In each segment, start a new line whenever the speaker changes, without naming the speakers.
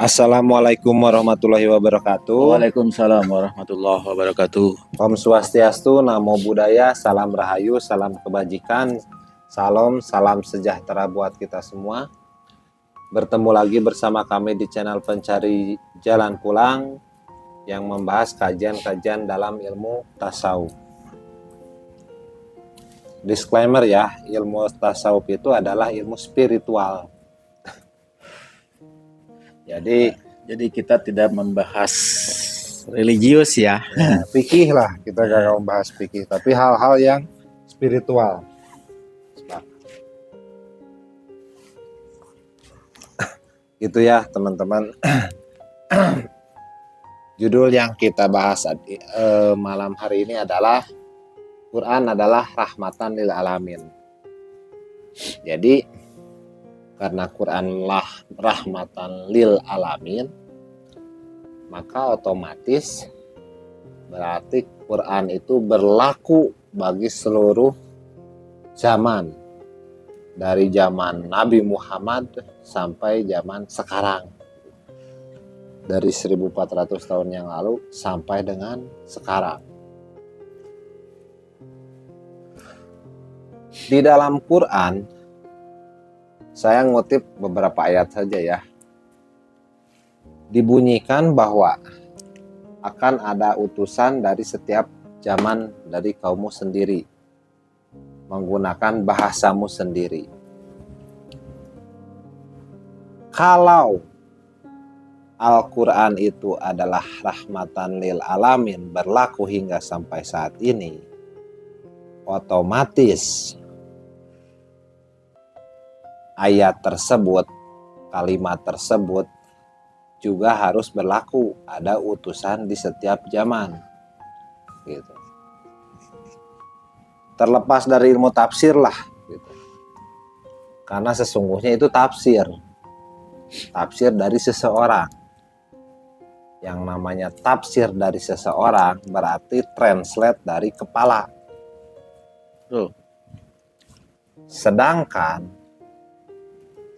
Assalamualaikum warahmatullahi wabarakatuh.
Waalaikumsalam warahmatullahi wabarakatuh.
Om Swastiastu, Namo Buddhaya, Salam Rahayu, Salam Kebajikan, Salam sejahtera buat kita semua. Bertemu lagi bersama kami di channel Pencari Jalan Pulang yang membahas kajian-kajian dalam ilmu tasawuf. Disclaimer ya, ilmu tasawuf itu adalah ilmu spiritual.
Jadi kita tidak membahas religius ya.
Fikih lah, kita gak membahas fikih, tapi hal-hal yang spiritual. Gitu ya teman-teman. Judul yang kita bahas malam hari ini adalah Quran adalah rahmatan lil alamin. Jadi karena Quranlah rahmatan lil alamin, maka otomatis berarti Quran itu berlaku bagi seluruh zaman, dari zaman Nabi Muhammad sampai zaman sekarang, dari 1400 tahun yang lalu sampai dengan sekarang. Di dalam Quran, saya ngutip beberapa ayat saja ya, dibunyikan bahwa akan ada utusan dari setiap zaman dari kaummu sendiri, menggunakan bahasamu sendiri. Kalau Al-Quran itu adalah rahmatan lil alamin, berlaku hingga sampai saat ini, otomatis ayat tersebut, kalimat tersebut juga harus berlaku, ada utusan di setiap zaman gitu. Terlepas dari ilmu tafsir lah gitu. Karena sesungguhnya itu tafsir dari seseorang. Yang namanya tafsir dari seseorang berarti translate dari kepala. Sedangkan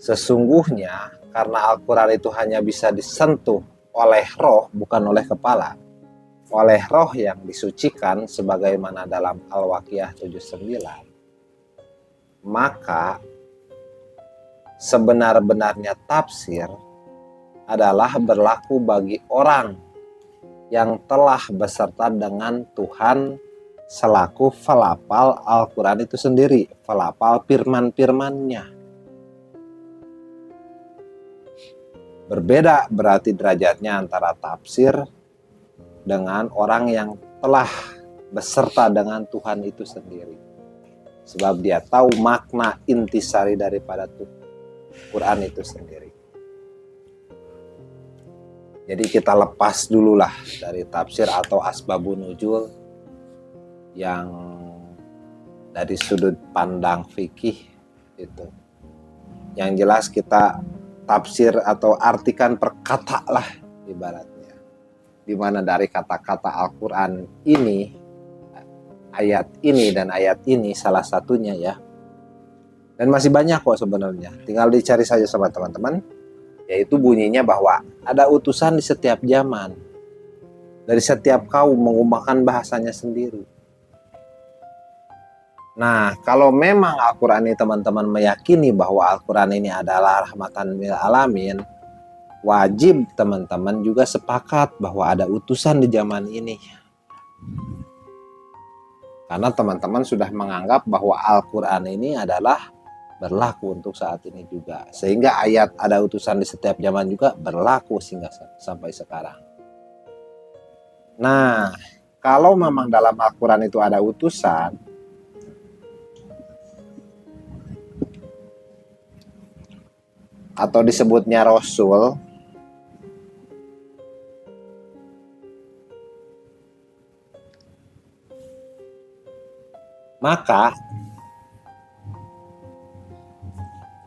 sesungguhnya karena Al-Quran itu hanya bisa disentuh oleh roh, bukan oleh kepala, oleh roh yang disucikan sebagaimana dalam Al-Waqiah 79, maka sebenar-benarnya tafsir adalah berlaku bagi orang yang telah beserta dengan Tuhan selaku pelapal Al-Quran itu sendiri, pelapal firman-firmannya. Berbeda berarti derajatnya antara tafsir dengan orang yang telah beserta dengan Tuhan itu sendiri. Sebab dia tahu makna intisari daripada Quran itu sendiri. Jadi kita lepas dululah dari tafsir atau asbabun nuzul yang dari sudut pandang fikih itu. Yang jelas kita tafsir atau artikan per kata lah ibaratnya. Dimana dari kata-kata Al-Quran ini, ayat ini dan ayat ini salah satunya ya. Dan masih banyak kok sebenarnya. Tinggal dicari saja sama teman-teman. Yaitu bunyinya bahwa ada utusan di setiap zaman. Dari setiap kaum menggunakan bahasanya sendiri. Nah, kalau memang Al-Quran ini teman-teman meyakini bahwa Al-Quran ini adalah rahmatan lil alamin, wajib teman-teman juga sepakat bahwa ada utusan di zaman ini. Karena teman-teman sudah menganggap bahwa Al-Quran ini adalah berlaku untuk saat ini juga. Sehingga ayat ada utusan di setiap zaman juga berlaku sehingga sampai sekarang. Nah, kalau memang dalam Al-Quran itu ada utusan, atau disebutnya Rasul, maka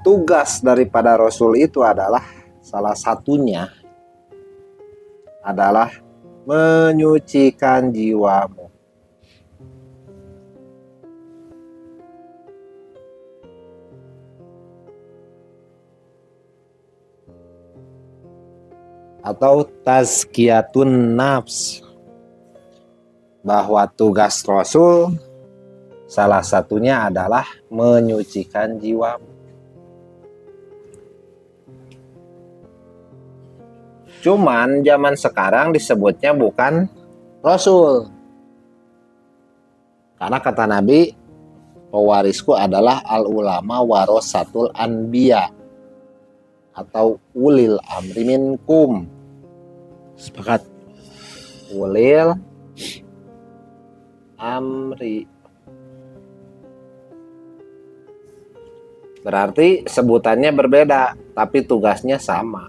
tugas daripada Rasul itu adalah salah satunya adalah menyucikan jiwamu. atau tazkiyatun nafs, bahwa tugas Rasul salah satunya adalah menyucikan jiwa. Cuman zaman sekarang disebutnya bukan Rasul, karena kata Nabi, pewarisku adalah al ulama warasatul anbiya atau ulil amri minkum.
Sepakat.
Ulil amri berarti sebutannya berbeda tapi tugasnya sama,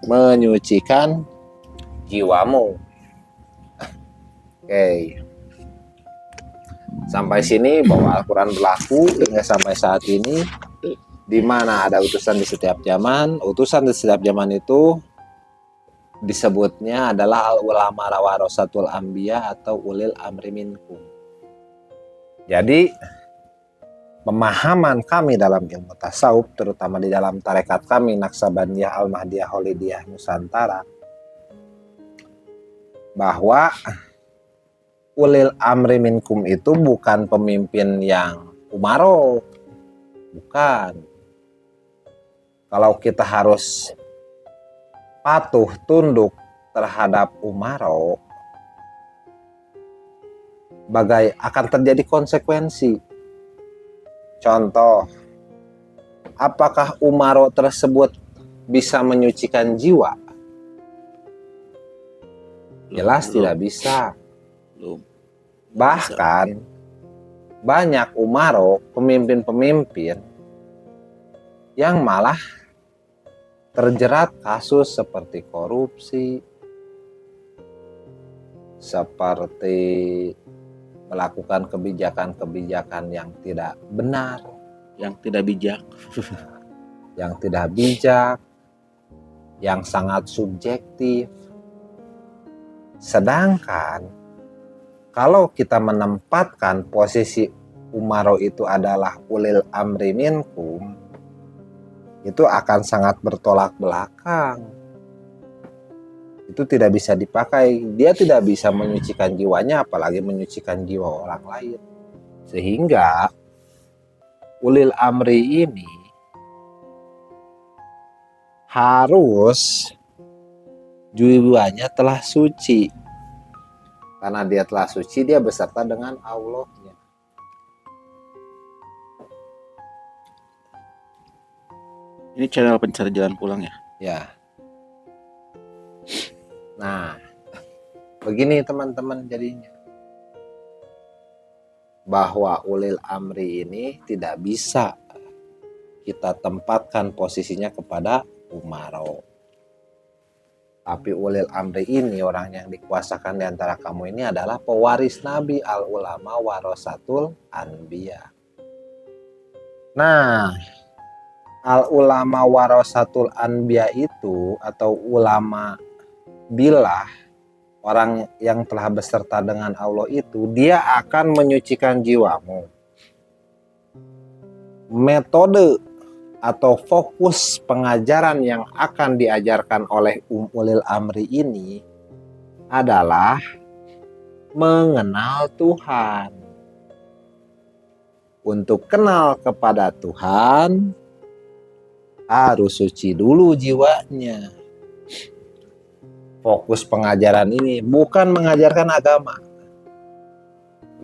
menyucikan jiwamu. Oke. Sampai sini bahwa Al-Quran berlaku hingga sampai saat ini, di mana ada utusan di setiap zaman. Utusan di setiap zaman itu disebutnya adalah al-ulama warasatul anbiya atau ulil amri minkum. Jadi pemahaman kami dalam ilmu tasawuf, terutama di dalam tarekat kami Naksabandiyah Al-Mahdiyah Khalidiyah Nusantara, bahwa ulil amri minkum itu bukan pemimpin yang umaro, bukan. Kalau kita harus patuh tunduk terhadap umaro, akan terjadi konsekuensi. Contoh, apakah umaro tersebut bisa menyucikan jiwa? Jelas tidak bisa. Bahkan banyak umaro, pemimpin-pemimpin yang malah terjerat kasus seperti korupsi, seperti melakukan kebijakan-kebijakan yang tidak benar,
yang tidak bijak,
yang sangat subjektif. Sedangkan kalau kita menempatkan posisi umaro itu adalah ulil amri minkum, itu akan sangat bertolak belakang. Itu tidak bisa dipakai. Dia tidak bisa menyucikan jiwanya, apalagi menyucikan jiwa orang lain. Sehingga ulil amri ini harus jiwanya telah suci. Karena dia telah suci, dia beserta dengan Allahnya.
Ini channel pencari jalan pulang ya?
Ya. Nah, begini teman-teman jadinya. Bahwa ulil amri ini tidak bisa kita tempatkan posisinya kepada umaro. Tapi ulil amri ini, orang yang dikuasakan di antara kamu ini adalah pewaris Nabi, al ulama warasatul anbiya. Nah, al ulama warasatul anbiya itu atau ulama billah, orang yang telah beserta dengan Allah itu, dia akan menyucikan jiwamu. Metode atau fokus pengajaran yang akan diajarkan oleh ulil amri ini adalah mengenal Tuhan. Untuk kenal kepada Tuhan harus suci dulu jiwanya. Fokus pengajaran ini bukan mengajarkan agama,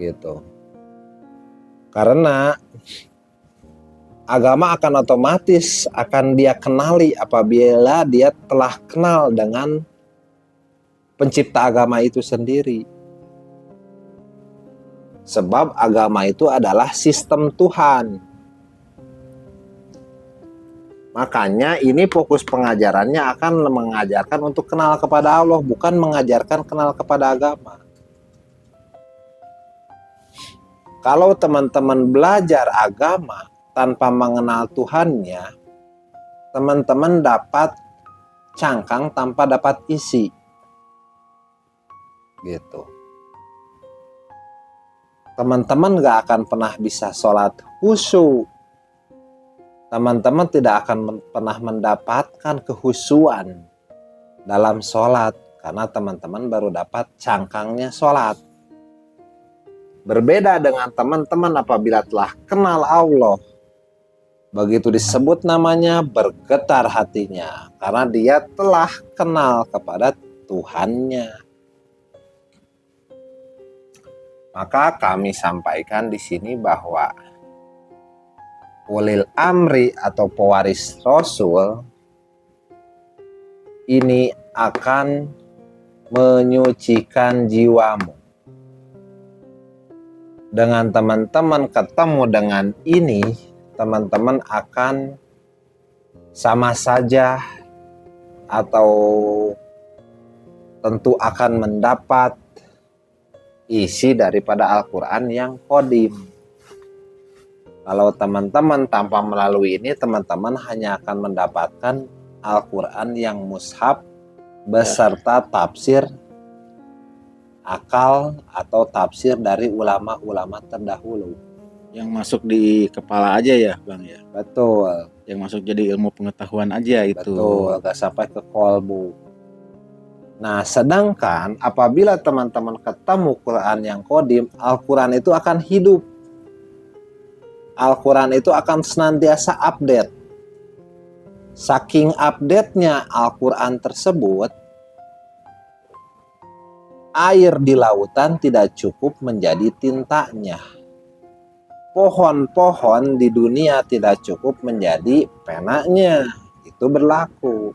gitu. Karena agama akan otomatis akan dia kenali apabila dia telah kenal dengan pencipta agama itu sendiri. Sebab agama itu adalah sistem Tuhan. Makanya ini fokus pengajarannya akan mengajarkan untuk kenal kepada Allah, bukan mengajarkan kenal kepada agama. Kalau teman-teman belajar agama tanpa mengenal Tuhannya, teman-teman dapat cangkang tanpa dapat isi. Gitu. Teman-teman gak akan pernah bisa sholat khusyuk. teman-teman tidak akan pernah mendapatkan kehusuan dalam sholat karena teman-teman baru dapat cangkangnya sholat. Berbeda dengan teman-teman apabila telah kenal Allah. Begitu disebut namanya, bergetar hatinya karena dia telah kenal kepada Tuhannya. Maka kami sampaikan di sini bahwa ulil amri atau pewaris Rasul ini akan menyucikan jiwamu. Dengan teman-teman ketemu dengan ini, teman-teman akan sama saja atau tentu akan mendapat isi daripada Al-Quran yang qadim. Kalau teman-teman tanpa melalui ini, teman-teman hanya akan mendapatkan Al-Quran yang mushaf beserta tafsir akal atau tafsir dari ulama-ulama terdahulu.
Yang masuk di kepala aja ya Bang ya.
Betul.
Yang masuk jadi ilmu pengetahuan aja itu.
Betul, gak sampai ke kolbu. Nah, sedangkan apabila teman-teman ketemu Quran yang qadim, Al-Quran itu akan hidup. Al-Quran itu akan senantiasa update. Saking update-nya Al-Quran tersebut, air di lautan tidak cukup menjadi tintanya. Pohon-pohon di dunia tidak cukup menjadi penanya. Itu berlaku.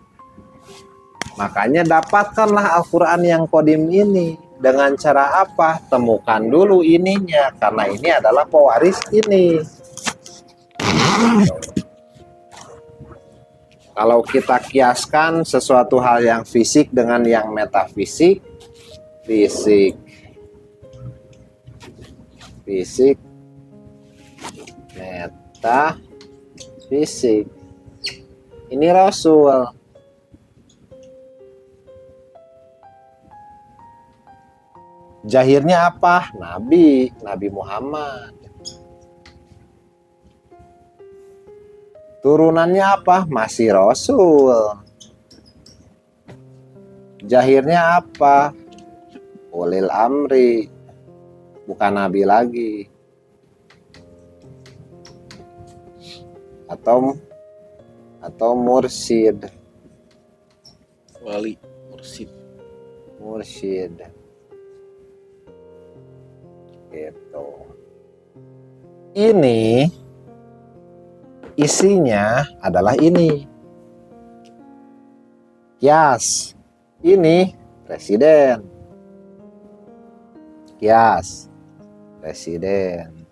Makanya dapatkanlah Al-Quran yang qadim ini. Dengan cara apa? Temukan dulu ininya. Karena ini adalah pewaris ini. Kalau kita kiaskan sesuatu hal yang fisik dengan yang metafisik, fisik, metafisik. Ini Rasul. Jahirnya apa? Nabi Muhammad. Turunannya apa? Masih Rasul. Jahirnya apa? Ulil amri. Bukan Nabi lagi. Atau mursyid.
Wali,
Mursyid. Gitu. Ini isinya adalah ini. Kias. Ini presiden. Kias. Presiden.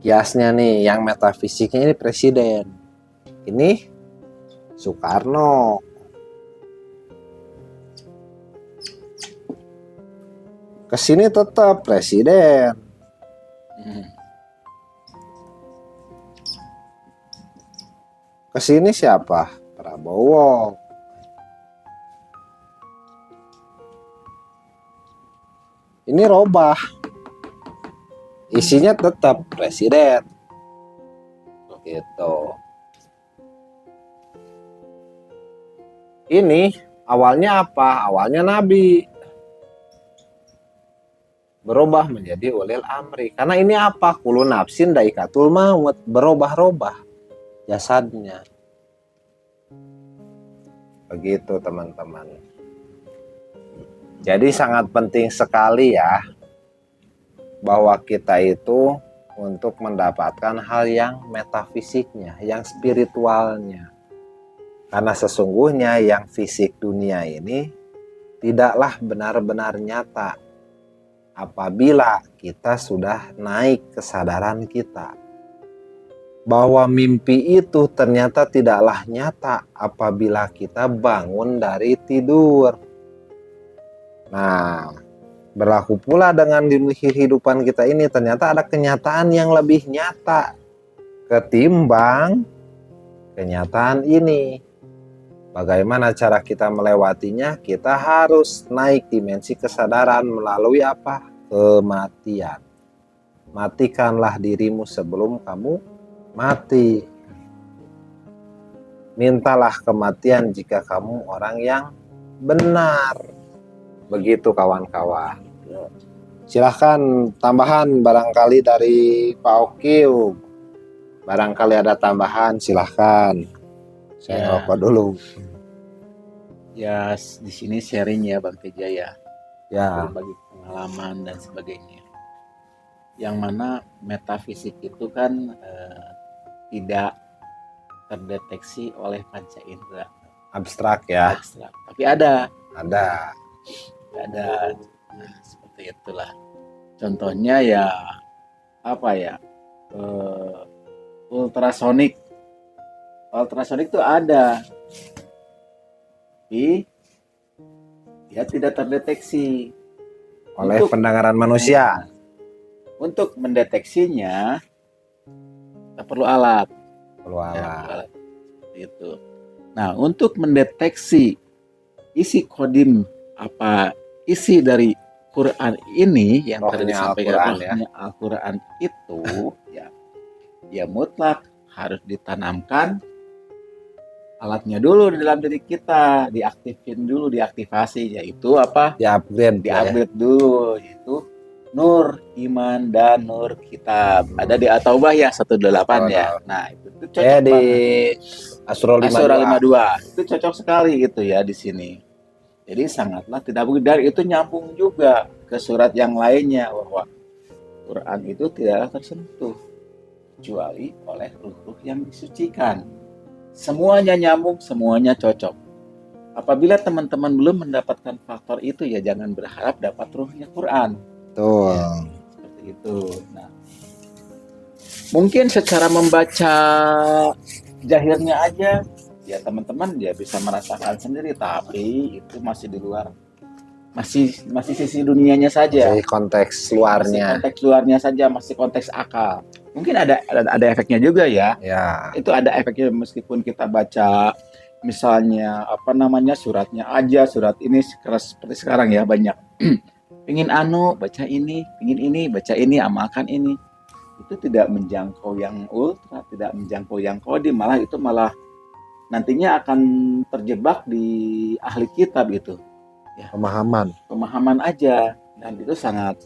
Kiasnya nih, yang metafisiknya ini presiden. Ini Soekarno. Kesini tetap presiden. Kesini siapa? Prabowo. Ini robah. Isinya tetap presiden. Gitu. Ini awalnya apa? Awalnya Nabi. Berubah menjadi ulil amri. Karena ini apa? Kullu nafsin daikatul maut. Berubah-ubah jasadnya. Begitu teman-teman. Jadi sangat penting sekali ya bahwa kita itu untuk mendapatkan hal yang metafisiknya, yang spiritualnya. Karena sesungguhnya yang fisik dunia ini tidaklah benar-benar nyata apabila kita sudah naik kesadaran kita. Bahwa mimpi itu ternyata tidaklah nyata apabila kita bangun dari tidur. Nah, berlaku pula dengan kehidupan kita ini, ternyata ada kenyataan yang lebih nyata ketimbang kenyataan ini. Bagaimana cara kita melewatinya? Kita harus naik dimensi kesadaran melalui apa? Kematian. matikanlah dirimu sebelum kamu mati. Mintalah kematian jika kamu orang yang benar. Begitu kawan-kawan. Silahkan tambahan barangkali dari Pak Okiu. Barangkali ada tambahan, silahkan. Saya
Ya.
ngerokok dulu.
Ya, di sini sharing ya Bang Teja ya,
Ya,
berbagi pengalaman dan sebagainya. Yang mana metafisik itu kan tidak terdeteksi oleh panca indera
abstrak ya.
abstrak, tapi ada.
Ada.
Nah, seperti itulah. Contohnya ya apa ya? Ultrasonik. Ultrasonik itu ada, tapi dia tidak terdeteksi
Oleh pendengaran manusia.
Untuk mendeteksinya kita perlu alat.
Perlu alat.
Seperti itu. Nah, untuk mendeteksi isi kodim apa isi dari Quran ini yang tadi
Rohnya
disampaikan
Al-Quran,
rohnya Al-Quran itu ya mutlak harus ditanamkan alatnya dulu di dalam diri kita, diaktifasi, yaitu apa? Diupgrade dulu, yaitu Nur Iman dan Nur Kitab. Ada di At-Taubah ya 18 ya. Nah, itu cocok
di Asura
52. Itu cocok sekali gitu ya di sini. Jadi sangatlah tidak begitu, dan itu nyambung juga ke surat yang lainnya bahwa Quran itu tidaklah tersentuh kecuali oleh ruh-ruh yang disucikan. Semuanya nyambung, semuanya cocok. Apabila teman-teman belum mendapatkan faktor itu ya jangan berharap dapat ruhnya Quran.
Betul.
Ya, seperti itu. Nah, mungkin secara membaca jahirnya aja ya teman-teman ya bisa merasakan sendiri, tapi itu masih di luar, masih sisi dunianya saja,
Masih konteks luarnya.
masih konteks luarnya saja, masih konteks akal. Mungkin ada efeknya juga ya.
Ya.
Itu ada efeknya meskipun kita baca misalnya apa namanya suratnya aja, surat ini seperti sekarang ya banyak. Pingin baca ini, pingin ini, baca ini, amalkan ini. Itu tidak menjangkau yang ultra, tidak menjangkau yang kodim, malah nantinya akan terjebak di ahli kitab itu. Ya. Pemahaman aja, dan itu sangat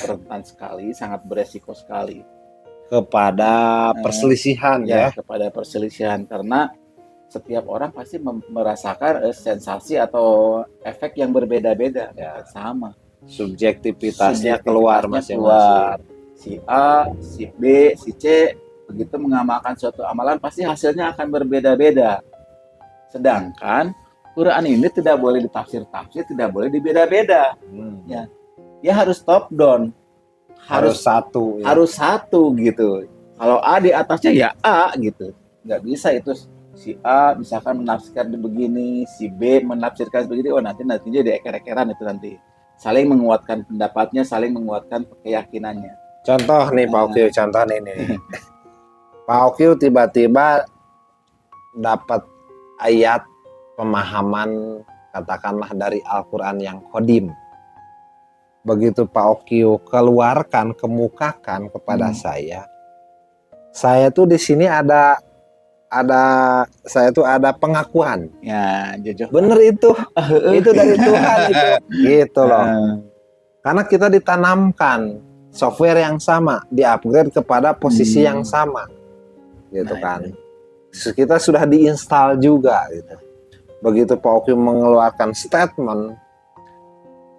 rentan sekali, sangat beresiko sekali
kepada perselisihan
kepada perselisihan, karena setiap orang pasti merasakan sensasi atau efek yang berbeda-beda, sama.
Subjektivitasnya keluar
masing-masing. Si A, si B, si C begitu mengamalkan suatu amalan pasti hasilnya akan berbeda-beda. Sedangkan Quran ini tidak boleh ditafsir-tafsir, tidak boleh dibeda-beda. Ya. Dia harus top down. Harus satu. Ya. Harus satu gitu. Kalau A di atasnya ya A gitu. Nggak bisa itu si A misalkan menafsirkan begini, si B menafsirkan begini, nantinya dieker-ekeran itu nanti. Saling menguatkan pendapatnya, saling menguatkan keyakinannya.
Contoh nih Pak Okiu, contoh nih. Pak Okiu tiba-tiba dapat ayat pemahaman katakanlah dari Al-Quran yang kodim. Begitu Pak Okiu kemukakan kepada saya tuh di sini ada pengakuan.
Ya, jujur.
Bener itu dari Tuhan itu, gitu loh. Karena kita ditanamkan software yang sama, di-upgrade kepada posisi yang sama, gitu kan. Kita sudah diinstal juga, gitu. Begitu Pak Okiu mengeluarkan statement,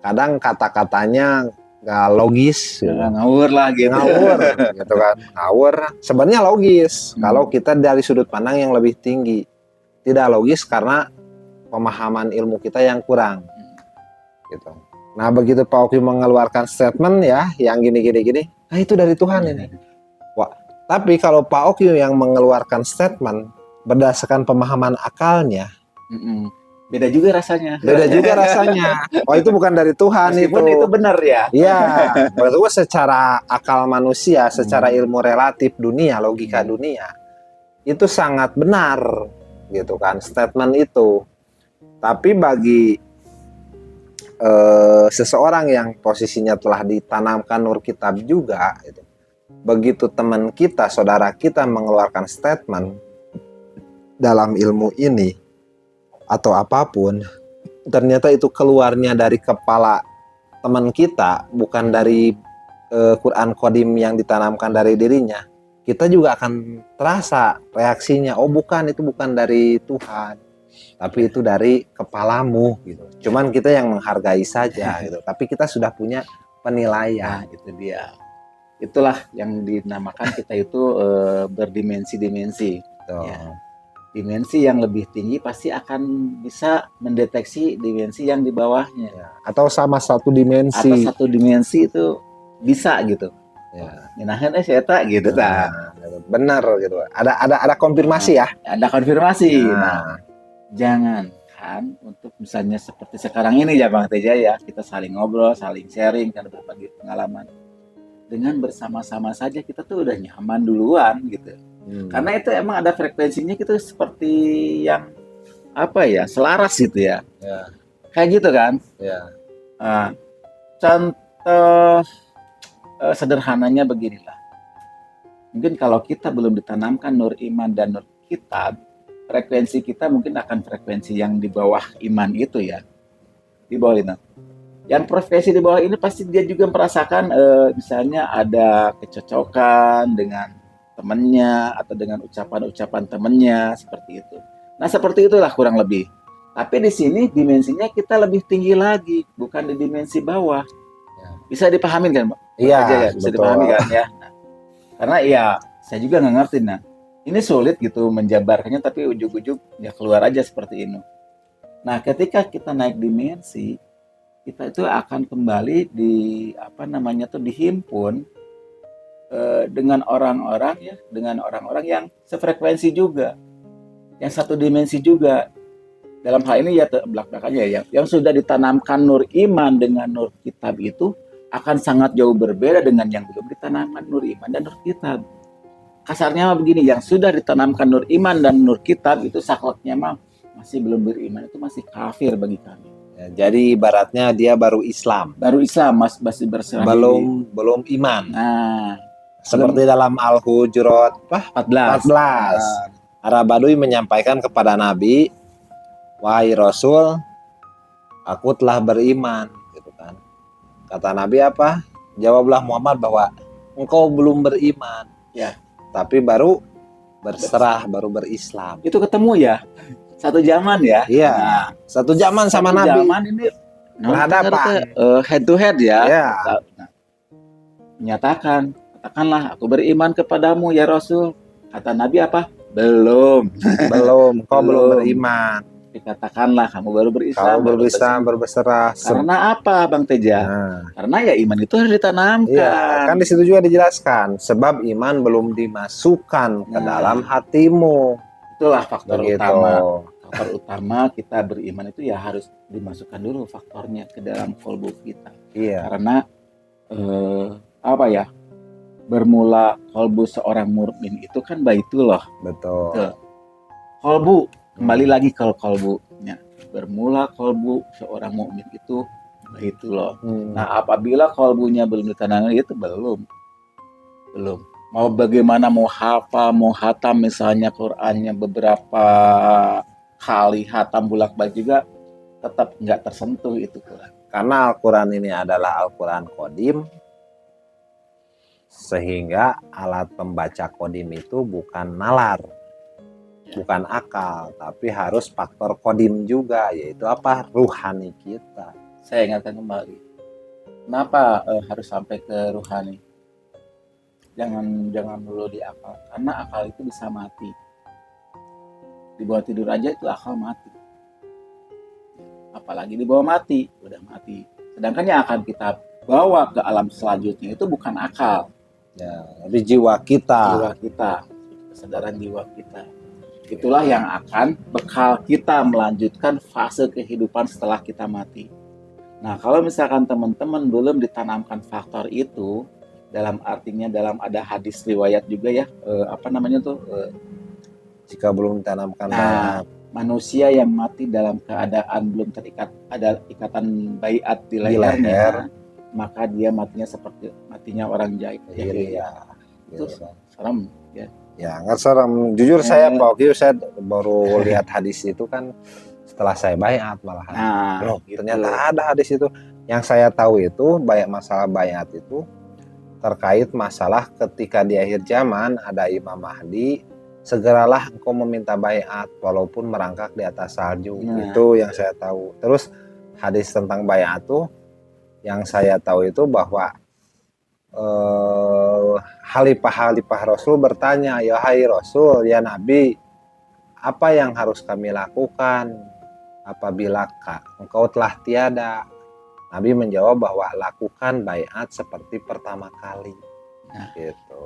kadang kata-katanya nggak logis,
ngawur lah gitu.
Ngawur, gitu kan. Ngawur. Sebenarnya logis kalau kita dari sudut pandang yang lebih tinggi. Tidak logis karena pemahaman ilmu kita yang kurang, gitu. Nah begitu Pak Okiu mengeluarkan statement ya, yang gini, nah itu dari Tuhan ini. Wah, tapi kalau Pak Okiu yang mengeluarkan statement berdasarkan pemahaman akalnya,
beda juga rasanya.
Oh itu bukan dari Tuhan.
Meskipun itu benar ya.
Iya, berarti secara akal manusia, secara ilmu relatif dunia, logika dunia, itu sangat benar, gitu kan, statement itu. Tapi bagi seseorang yang posisinya telah ditanamkan nur kitab juga, gitu. Begitu teman kita, saudara kita mengeluarkan statement dalam ilmu ini atau apapun, ternyata itu keluarnya dari kepala teman kita, bukan dari Quran Qadim yang ditanamkan dari dirinya, kita juga akan terasa reaksinya, oh bukan, itu bukan dari Tuhan, tapi itu dari kepalamu gitu. Cuman kita yang menghargai saja gitu, tapi kita sudah punya penilaian.
Nah, itu dia. Itulah yang dinamakan kita itu berdimensi-dimensi.
Tuh.
Ya. Dimensi yang lebih tinggi pasti akan bisa mendeteksi dimensi yang di bawahnya.
Ya. Atau sama satu dimensi.
Atau satu dimensi itu bisa gitu.
Ya.
Nyenahin eta gitu.
Nah, benar gitu. Ada konfirmasi ya.
Ada konfirmasi.
Nah,
Nah, jangan kan untuk misalnya seperti sekarang ini ya Bang Teja ya, kita saling ngobrol, saling sharing, kan berbagi pengalaman. Dengan bersama-sama saja kita tuh udah nyaman duluan gitu. Karena itu emang ada frekuensinya gitu seperti yang apa ya, selaras gitu ya.
Ya.
Kayak gitu kan.
Ya.
Nah, contoh sederhananya beginilah. Mungkin kalau kita belum ditanamkan nur iman dan nur kitab, frekuensi kita mungkin akan frekuensi yang di bawah iman itu ya. Di bawah itu. Yang frekuensi di bawah ini pasti dia juga merasakan misalnya ada kecocokan dengan temannya atau dengan ucapan-ucapan temannya seperti itu. Nah, seperti itulah kurang lebih. Tapi di sini dimensinya kita lebih tinggi lagi, bukan di dimensi bawah.
Ya.
Bisa dipahami kan, Pak?
Iya,
Ya? Bisa
betul.
dipahami kan ya. Nah, karena ya saya juga nggak ngerti. Nah, ini sulit gitu menjabarkannya, tapi ujug-ujug ya keluar aja seperti ini. Nah, ketika kita naik dimensi, kita itu akan kembali di apa namanya tuh dihimpun dengan orang-orang yang sefrekuensi juga, yang satu dimensi juga. Dalam hal ini ya belak-belakannya ya, yang sudah ditanamkan nur iman dengan nur kitab itu akan sangat jauh berbeda dengan yang belum ditanamkan nur iman dan nur kitab. Kasarnya mah begini, yang sudah ditanamkan nur iman dan nur kitab itu sakleknya mah masih belum beriman, itu masih kafir bagi kami.
Ya, jadi ibaratnya dia baru Islam.
Baru Islam, masih berserah
belum iman.
Nah,
seperti dalam Al-Hujurat 14. Arab Badui menyampaikan kepada Nabi, wahai Rasul, aku telah beriman, gitu kan. Kata Nabi apa? Jawablah Muhammad bahwa engkau belum beriman,
ya,
tapi baru berserah, baru berislam.
Itu ketemu ya, satu zaman ya.
Iya, nah, satu zaman sama
satu
Nabi.
Zaman ini
berhadapan,
head to head ya.
Ya.
Nah, menyatakan, katakanlah aku beriman kepadamu ya Rasul. Kata Nabi apa? Belum.
Kau belum beriman.
Dikatakanlah kamu baru berislam.
Kau baru Islam, berserah.
Karena apa, Bang Teja?
Nah,
karena ya iman itu harus ditanamkan.
Iya, kan di situ juga dijelaskan, sebab iman belum dimasukkan ke dalam hatimu.
Itulah faktor utama.
Faktor
utama kita beriman itu ya harus dimasukkan dulu faktornya ke dalam kolbu kita.
Iya.
Karena apa ya? Bermula kolbu seorang mukmin itu kan baitullah.
Betul.
Kolbu, kembali lagi ke kolbunya. Bermula kolbu seorang mukmin itu baitullah. Nah, apabila kolbunya belum ditanamkan itu belum. Mau bagaimana, mau hafal, mau hatam misalnya Qur'annya beberapa kali hatam bolak-balik juga tetap nggak tersentuh itu Quran.
Karena Al-Quran ini adalah Al-Quran Qadim, sehingga alat pembaca Qadim itu bukan nalar, bukan akal, tapi harus faktor Qadim juga, yaitu apa? Ruhani kita.
Saya ingatkan kembali, kenapa harus sampai ke ruhani? Jangan dulu di akal, karena akal itu bisa mati. Di bawah tidur aja itu akal mati. Apalagi di bawah mati, udah mati. Sedangkan yang akan kita bawa ke alam selanjutnya itu bukan akal.
Ya, tapi jiwa kita.
Kesadaran jiwa kita. Itulah yang akan bekal kita melanjutkan fase kehidupan setelah kita mati. Nah, kalau misalkan teman-teman belum ditanamkan faktor itu, dalam artinya dalam ada hadis riwayat juga ya, jika
belum ditanamkan
manusia yang mati dalam keadaan belum terikat ada ikatan baiat di
Di
lehernya,
leher.
maka dia matinya seperti matinya orang jahiliyah. Itu
Gitu.
serem ya.
Ya, nggak serem. Jujur saya
Eh.
Pak Oki, saya baru lihat hadis itu kan setelah saya bayat malahan.
Nah,
Loh,
gitu.
ternyata ada hadis itu. Yang saya tahu itu masalah bayat itu terkait masalah ketika di akhir zaman ada Imam Mahdi, segeralah engkau meminta bayat walaupun merangkak di atas salju.
Nah.
Itu yang saya tahu. Terus hadis tentang bayat tuh yang saya tahu itu bahwa Halifah Rasul bertanya, ya hai Rasul, ya Nabi, apa yang harus kami lakukan apabila engkau telah tiada? Nabi menjawab bahwa lakukan baiat seperti pertama kali. Gitu.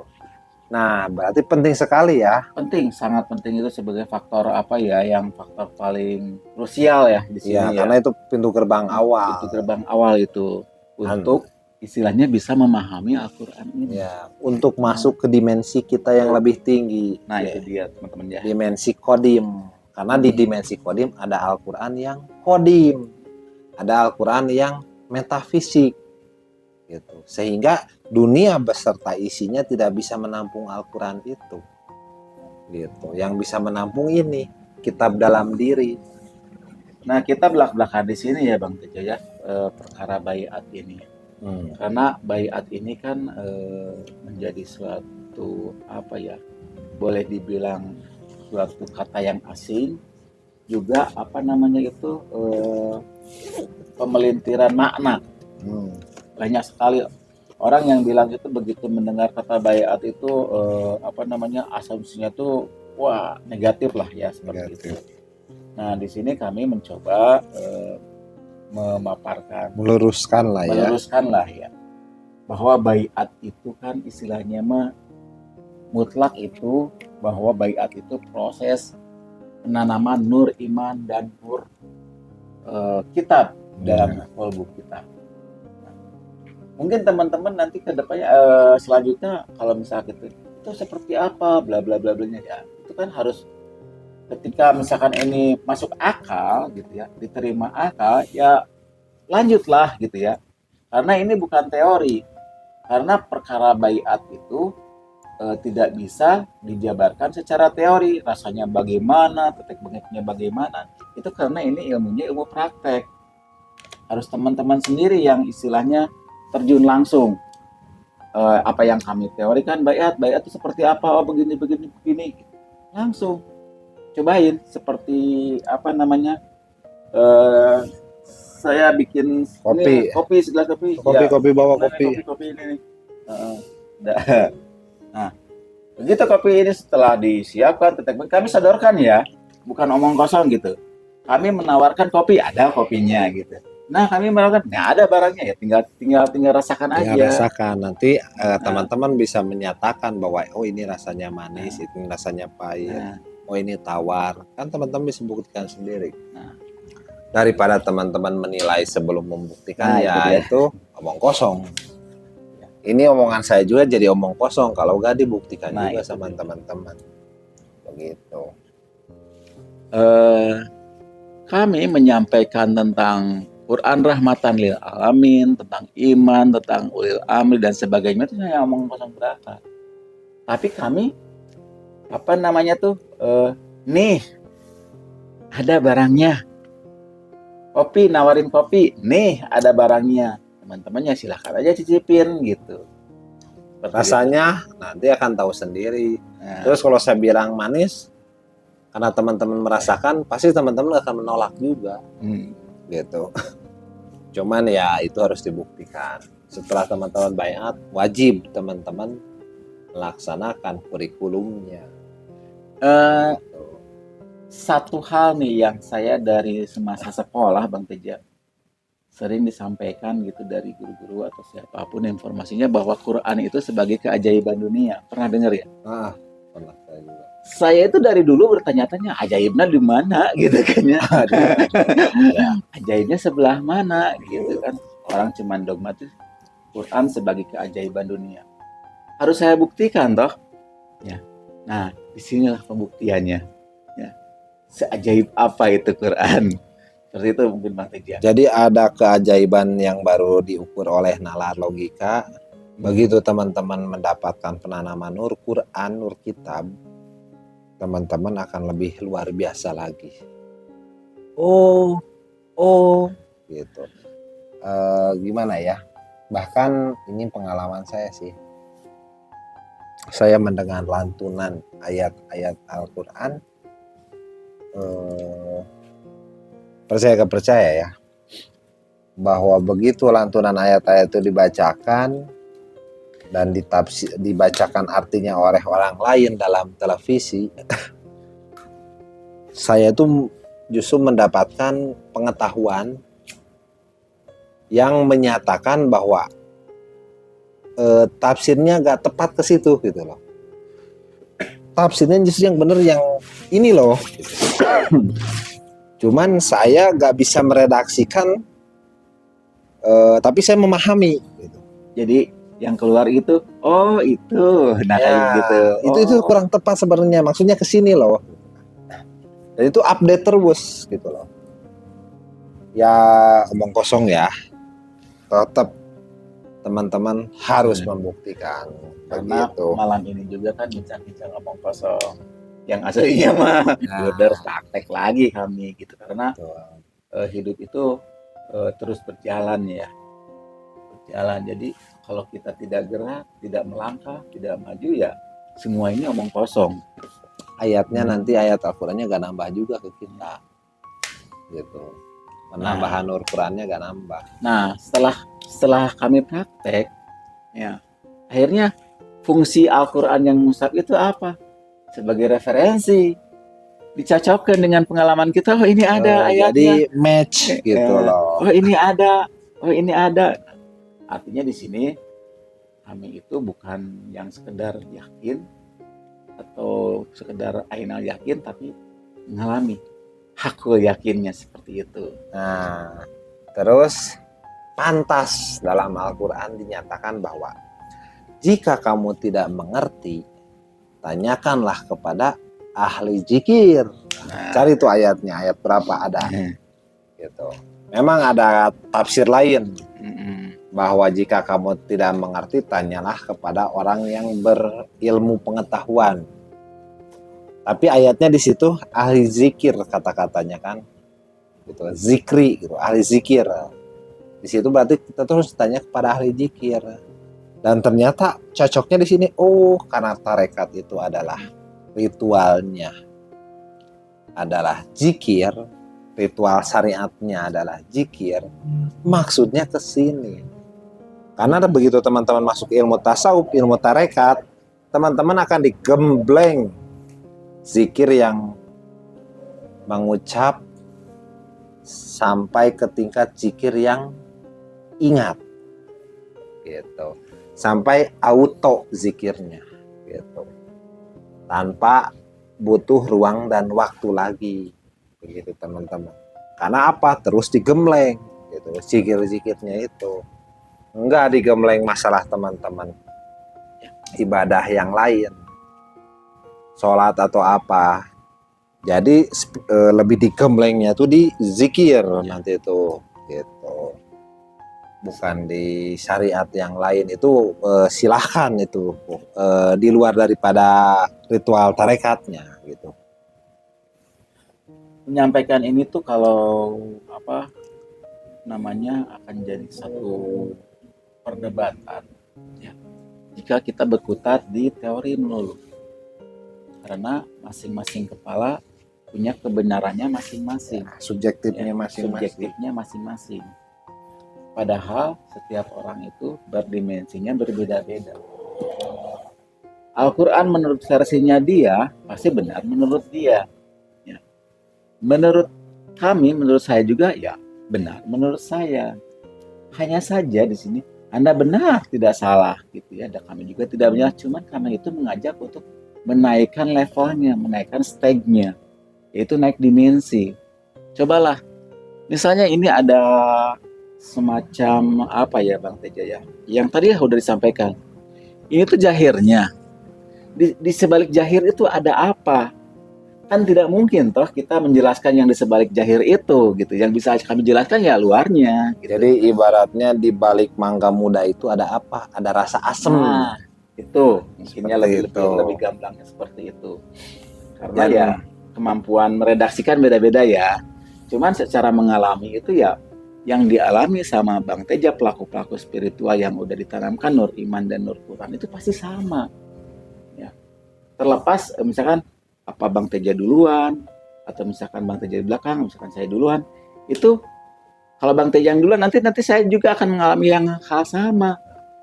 Nah, berarti penting sekali ya.
Penting, sangat penting itu sebagai faktor apa ya, yang faktor paling krusial ya di sini
Ya,
ya.
karena itu pintu gerbang awal.
Pintu gerbang awal itu untuk istilahnya bisa memahami Al-Quran ini.
Ya, untuk masuk ke dimensi kita yang lebih tinggi.
Nah,
ya.
itu dia teman-teman ya.
Dimensi kodim. Karena di dimensi kodim ada Al-Quran yang kodim. Ada Al-Quran yang metafisik. Gitu. Sehingga dunia beserta isinya tidak bisa menampung Al-Quran itu. Gitu. Yang bisa menampung ini, kitab dalam diri.
Nah, kita belak-belakan di sini ya Bang Tejo ya, perkara baiat ini. Karena baiat ini kan menjadi suatu apa ya, boleh dibilang suatu kata yang asing, juga apa namanya itu pemelintiran makna. Banyak sekali orang yang bilang itu begitu mendengar kata baiat itu apa namanya, asumsinya tuh wah negatif lah ya, seperti itu. Nah, di sini kami mencoba memaparkan,
meluruskan lah
ya, bahwa baiat itu kan istilahnya mah mutlak itu, bahwa baiat itu proses penanaman nur iman dan nur kitab dalam kolbu kita. Nah, mungkin teman-teman nanti ke depannya selanjutnya kalau misalnya itu seperti apa bla bla bla blanya ya, itu kan harus ketika misalkan ini masuk akal gitu ya, diterima akal ya lanjutlah gitu ya, karena ini bukan teori, karena perkara baiat itu tidak bisa dijabarkan secara teori, rasanya bagaimana, tetek bengeknya bagaimana, itu karena ini ilmunya ilmu praktek, harus teman-teman sendiri yang istilahnya terjun langsung. Apa yang kami teorikan baiat itu seperti apa, oh begini langsung cobain, seperti apa namanya, saya bikin kopi segelas kopi
bawa
kopi ini nih. Nah, begitu kopi ini setelah disiapkan, kami sodorkan ya, bukan omong kosong gitu, kami menawarkan kopi, ada kopinya gitu. Nah, kami menawarkan nggak ada barangnya ya, tinggal rasakan aja.
Rasakan, nanti teman-teman bisa menyatakan bahwa oh ini rasanya manis, ini rasanya pahit, oh ini tawar, kan teman-teman bisa buktikan sendiri. Daripada teman-teman menilai sebelum membuktikan, itu omong kosong. Ini omongan saya juga jadi omong kosong kalau nggak dibuktikan juga sama teman-teman. Begitu.
Kami menyampaikan tentang Quran rahmatan lil alamin, tentang iman, tentang ulil amri dan sebagainya, itu hanya omong kosong belaka. Tapi kami apa namanya tuh, nih ada barangnya, kopi, nawarin kopi, nih ada barangnya, teman-temannya silahkan aja cicipin gitu. Seperti
rasanya itu nanti akan tahu sendiri. Terus kalau saya bilang manis, karena teman-teman merasakan, pasti teman-teman akan menolak juga. Gitu. Cuman ya itu harus dibuktikan. Setelah teman-teman baiat, wajib teman-teman melaksanakan kurikulumnya.
Satu hal nih yang saya dari semasa sekolah Bang Teja sering disampaikan gitu dari guru-guru atau siapapun informasinya, bahwa Quran itu sebagai keajaiban dunia. Pernah dengar ya?
Pernah saya juga.
Saya itu dari dulu bertanya-tanya, ajaibnya di mana gitu kan ya. Ajaibnya sebelah mana gitu kan. Orang cuman dogmatis Quran sebagai keajaiban dunia. Harus saya buktikan toh. Ya. Nah, disinilah pembuktiannya. Ya. seajaib apa itu Quran. Seperti itu mungkin Bang Teja.
Jadi ada keajaiban yang baru diukur oleh nalar logika. Begitu teman-teman mendapatkan penanaman nur Quran, nur kitab, teman-teman akan lebih luar biasa lagi. Oh, gitu. Gimana ya? Bahkan ini pengalaman saya sih. Saya mendengar lantunan ayat-ayat Al-Quran. Percaya ya, bahwa begitu lantunan ayat-ayat itu dibacakan dan dibacakan artinya oleh orang lain dalam televisi, saya tuh justru mendapatkan pengetahuan yang menyatakan bahwa tafsirnya gak tepat ke situ gitu loh. Tafsirnya justru yang bener yang ini loh. Cuman saya gak bisa meredaksikan, tapi saya memahami gitu.
Jadi yang keluar itu, oh itu, nah kayak gitu.
Itu kurang tepat sebenarnya, maksudnya ke sini loh. Dan itu update terus gitu loh. Ya omong kosong ya. Tetap teman-teman harus membuktikan.
Karena
begitu.
malam ini juga kan bincang-bincang omong kosong. Yang aslinya mah udah praktek lagi kami gitu. Karena hidup itu terus berjalan ya. Berjalan. Jadi kalau kita tidak gerak, tidak melangkah, tidak maju ya semua ini omong kosong.
Ayatnya nanti ayat Al-Qurannya gak nambah juga ke kita. Gitu. Penambahan nur Qurannya gak nambah.
Nah, setelah kami praktek, ya akhirnya fungsi Al-Quran yang mushaf itu apa? Sebagai referensi, dicocokkan dengan pengalaman kita. Oh ini ada ayatnya.
Jadi match gitu loh.
Oh ini ada, oh ini ada. Artinya di sini kami itu bukan yang sekedar yakin atau sekedar ainal yakin, tapi mengalami hakul yakinnya seperti itu.
Nah, terus pantas dalam Al-Quran dinyatakan bahwa jika kamu tidak mengerti, tanyakanlah kepada ahli zikir. Nah, cari tuh ayatnya, ayat berapa ada. Gitu. Memang ada tafsir lain bahwa jika kamu tidak mengerti, tanyalah kepada orang yang berilmu pengetahuan. Tapi ayatnya di situ ahli zikir kata-katanya kan, gitu, zikri, gitu, ahli zikir. Di situ berarti kita terus tanya kepada ahli zikir. Dan ternyata cocoknya di sini, karena tarekat itu adalah ritualnya adalah zikir, ritual syariatnya adalah zikir, maksudnya ke sini. Karena begitu teman-teman masuk ilmu tasawuf, ilmu tarekat, teman-teman akan digembleng zikir yang mengucap sampai ke tingkat zikir yang ingat, gitu, sampai auto zikirnya, gitu, tanpa butuh ruang dan waktu lagi, begitu teman-teman. Karena apa? Terus digembleng, gitu, zikir-zikirnya itu. Enggak digembleng masalah teman-teman ibadah yang lain, sholat atau apa. Jadi lebih digemblengnya tuh di zikir nanti itu, gitu. Bukan di syariat yang lain itu silahkan itu di luar daripada ritual tarekatnya, gitu.
Menyampaikan ini tuh kalau apa namanya akan jadi satu perdebatan ya, jika kita berkutat di teori melulu, karena masing-masing kepala punya kebenarannya masing-masing,
subjektifnya masing-masing.
Subjektifnya masing-masing. Padahal setiap orang itu berdimensinya berbeda-beda. Al-Quran menurut versinya dia pasti benar menurut dia. Ya. Menurut kami, menurut saya juga ya benar menurut saya. Hanya saja di sini Anda benar tidak salah gitu ya. Dan kami juga tidak benar, cuman kami itu mengajak untuk menaikkan levelnya, menaikkan stage-nya, yaitu naik dimensi. Cobalah, misalnya ini ada semacam apa ya Bang Teja ya, yang tadi sudah disampaikan. Ini tuh jahirnya. Di sebalik jahir itu ada apa? Kan tidak mungkin toh kita menjelaskan yang di sebalik jahir itu gitu. Yang bisa kami jelaskan ya luarnya gitu.
Jadi ibaratnya di balik mangga muda itu ada apa? Ada rasa asem.
Nah, itu mungkinnya
Seperti
lebih
itu.
lebih gamblangnya seperti itu. Karena
Dan
ya kemampuan meredaksikan beda-beda ya. Cuman secara mengalami itu ya yang dialami sama Bang Teja, pelaku-pelaku spiritual yang udah ditanamkan nur iman dan nur Quran itu pasti sama. Ya. Terlepas misalkan apa Bang Teja duluan atau misalkan Bang Teja di belakang, misalkan saya duluan, itu kalau Bang Teja yang duluan nanti saya juga akan mengalami yang hal sama.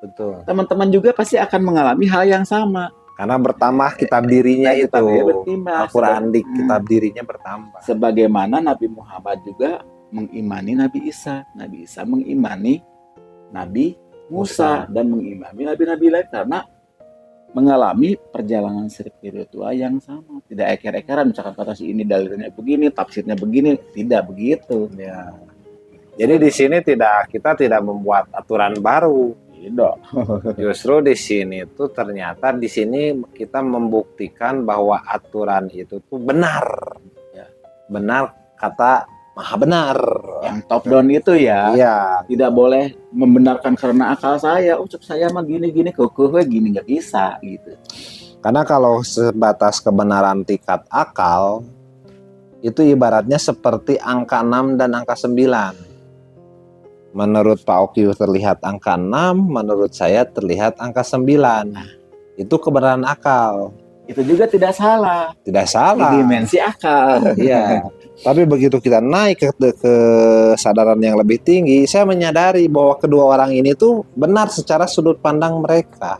betul.
Teman-teman juga pasti akan mengalami hal yang sama.
Karena bertambah kitab dirinya
Nah,
itu.
kitab dia bertimbang.
Al-Quran di kitab dirinya bertambah.
Sebagaimana Nabi Muhammad juga mengimani Nabi Isa. Nabi Isa mengimani Nabi Musa dan mengimani nabi-nabi lain karena mengalami perjalanan spiritual yang sama. Tidak eker-ekeran misalkan kata si ini dalilnya begini, tafsirnya begini, tidak begitu.
Ya. Jadi di sini kita tidak membuat aturan baru.
Tidak.
Justru di sini tuh ternyata di sini kita membuktikan bahwa aturan itu tuh benar.
Ya.
Benar kata maha benar.
Yang top down itu ya.
Iya.
Tidak boleh membenarkan karena akal saya. Ucap saya mah gini-gini, kukuh gini, nggak bisa gitu.
Karena kalau sebatas kebenaran tingkat akal, itu ibaratnya seperti angka 6 dan angka 9. Menurut Pak Okyu terlihat angka 6, menurut saya terlihat angka 9. Itu kebenaran akal.
Itu juga tidak salah.
Tidak salah.
Di dimensi akal.
Iya. Tapi begitu kita naik ke kesadaran yang lebih tinggi, saya menyadari bahwa kedua orang ini tuh benar secara sudut pandang mereka.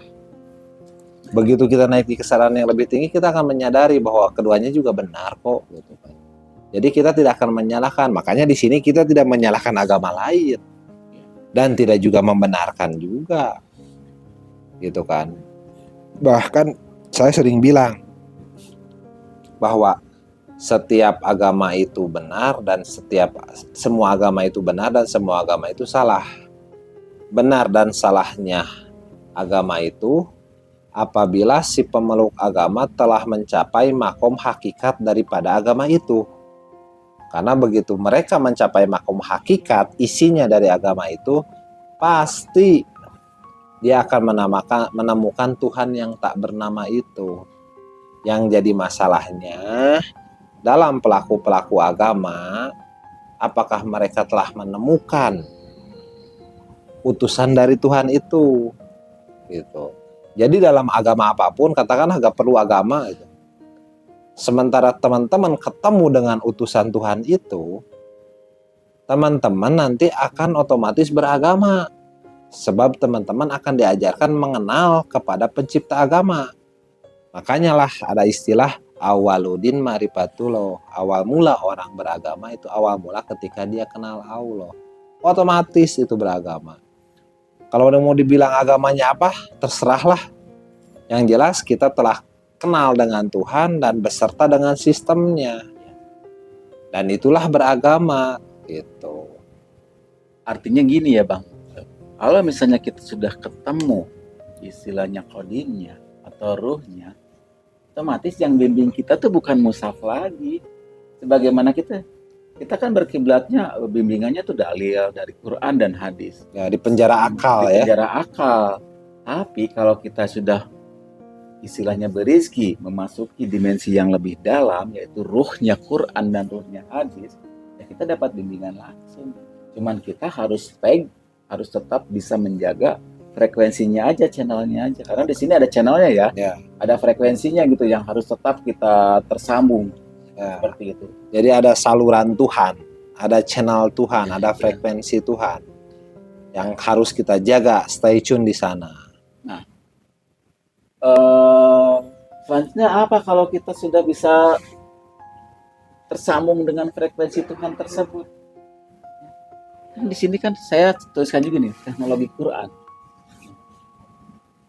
Begitu kita naik di kesadaran yang lebih tinggi, kita akan menyadari bahwa keduanya juga benar kok. Gitu. Jadi kita tidak akan menyalahkan. Makanya di sini kita tidak menyalahkan agama lain. Dan tidak juga membenarkan juga. Gitu kan. Bahkan saya sering bilang bahwa setiap agama itu benar dan semua agama itu benar dan semua agama itu salah. Benar dan salahnya agama itu apabila si pemeluk agama telah mencapai makom hakikat daripada agama itu. Karena begitu mereka mencapai makom hakikat isinya dari agama itu, pasti dia akan menemukan Tuhan yang tak bernama itu. Yang jadi masalahnya dalam pelaku-pelaku agama, apakah mereka telah menemukan utusan dari Tuhan itu? Gitu. Jadi dalam agama apapun, katakanlah gak perlu agama gitu. Sementara teman-teman ketemu dengan utusan Tuhan itu, teman-teman nanti akan otomatis beragama. Sebab teman-teman akan diajarkan mengenal kepada pencipta agama. Makanya lah ada istilah awaludin marifatullah. Awal mula orang beragama itu awal mula ketika dia kenal Allah. Otomatis itu beragama. Kalau mau dibilang agamanya apa, terserahlah. Yang jelas kita telah kenal dengan Tuhan dan beserta dengan sistemnya. Dan itulah beragama gitu.
Artinya gini ya Bang. Kalau misalnya kita sudah ketemu istilahnya kodinnya atau ruhnya, otomatis yang bimbing kita tuh bukan mushaf lagi. Sebagaimana kita kan berkiblatnya bimbingannya tuh dalil dari Quran dan hadis.
Ya, di penjara akal
di
ya.
penjara akal. Tapi kalau kita sudah istilahnya berizki memasuki dimensi yang lebih dalam yaitu ruhnya Quran dan ruhnya hadis, ya kita dapat bimbingan langsung. Cuman kita harus tetap bisa menjaga frekuensinya aja, channelnya aja. Karena di sini ada channelnya ya. Ada frekuensinya gitu yang harus tetap kita tersambung. Ya. Seperti itu.
Jadi ada saluran Tuhan, ada channel Tuhan, ada frekuensi Tuhan yang harus kita jaga, stay tune di sana.
Nah, selanjutnya apa kalau kita sudah bisa tersambung dengan frekuensi Tuhan tersebut? Di sini kan saya tuliskan juga nih teknologi Quran.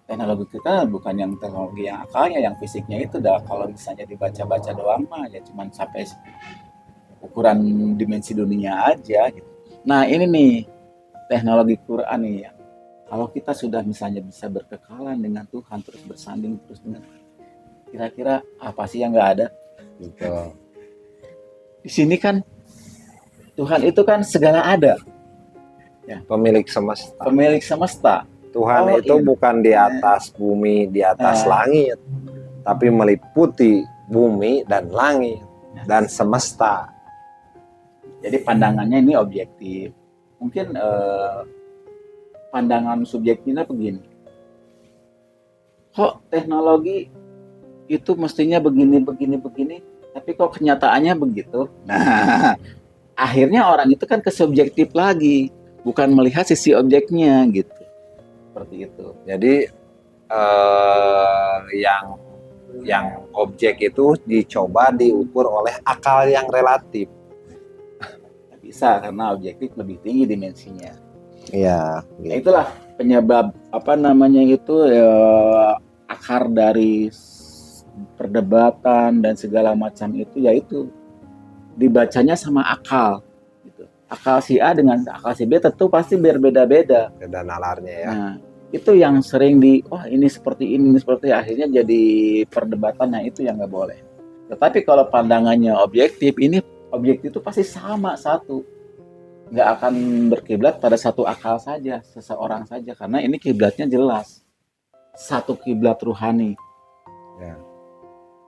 Teknologi kita bukan yang teknologi yang akalnya, yang fisiknya itu dah kalau misalnya dibaca-baca doang mah ya cuman sampai ukuran dimensi dunia aja gitu. Nah ini nih teknologi Quran nih ya. Kalau kita sudah misalnya bisa berkekalan dengan Tuhan terus bersanding terus dengan kira-kira apa sih yang nggak ada?
Gitu.
Di sini kan Tuhan itu kan segala ada,
Pemilik semesta.
pemilik semesta.
Tuhan
Oh,
itu
iya.
bukan di atas bumi, di atas
Nah.
langit, tapi meliputi bumi dan langit dan semesta.
Jadi pandangannya ini objektif. Mungkin pandangan subjektifnya begini. Kok teknologi itu mestinya begini, tapi kok kenyataannya begitu? Nah, akhirnya orang itu kan ke subjektif lagi, bukan melihat sisi objeknya gitu. Seperti itu.
Jadi yang objek itu dicoba diukur oleh akal yang relatif.
Nggak bisa karena objektif lebih tinggi dimensinya.
Iya.
Nah, itulah penyebab akar dari perdebatan dan segala macam itu, yaitu dibacanya sama akal. Gitu. Akal si A dengan akal si B tentu pasti berbeda-beda.
Beda nalarnya ya.
Nah, itu yang sering ini seperti ini seperti, akhirnya jadi perdebatan. Nah, itu yang nggak boleh. Tetapi kalau pandangannya objektif, ini objektif itu pasti sama satu, nggak akan berkiblat pada satu akal saja, seseorang saja, karena ini kiblatnya jelas, satu kiblat ruhani.
Ya.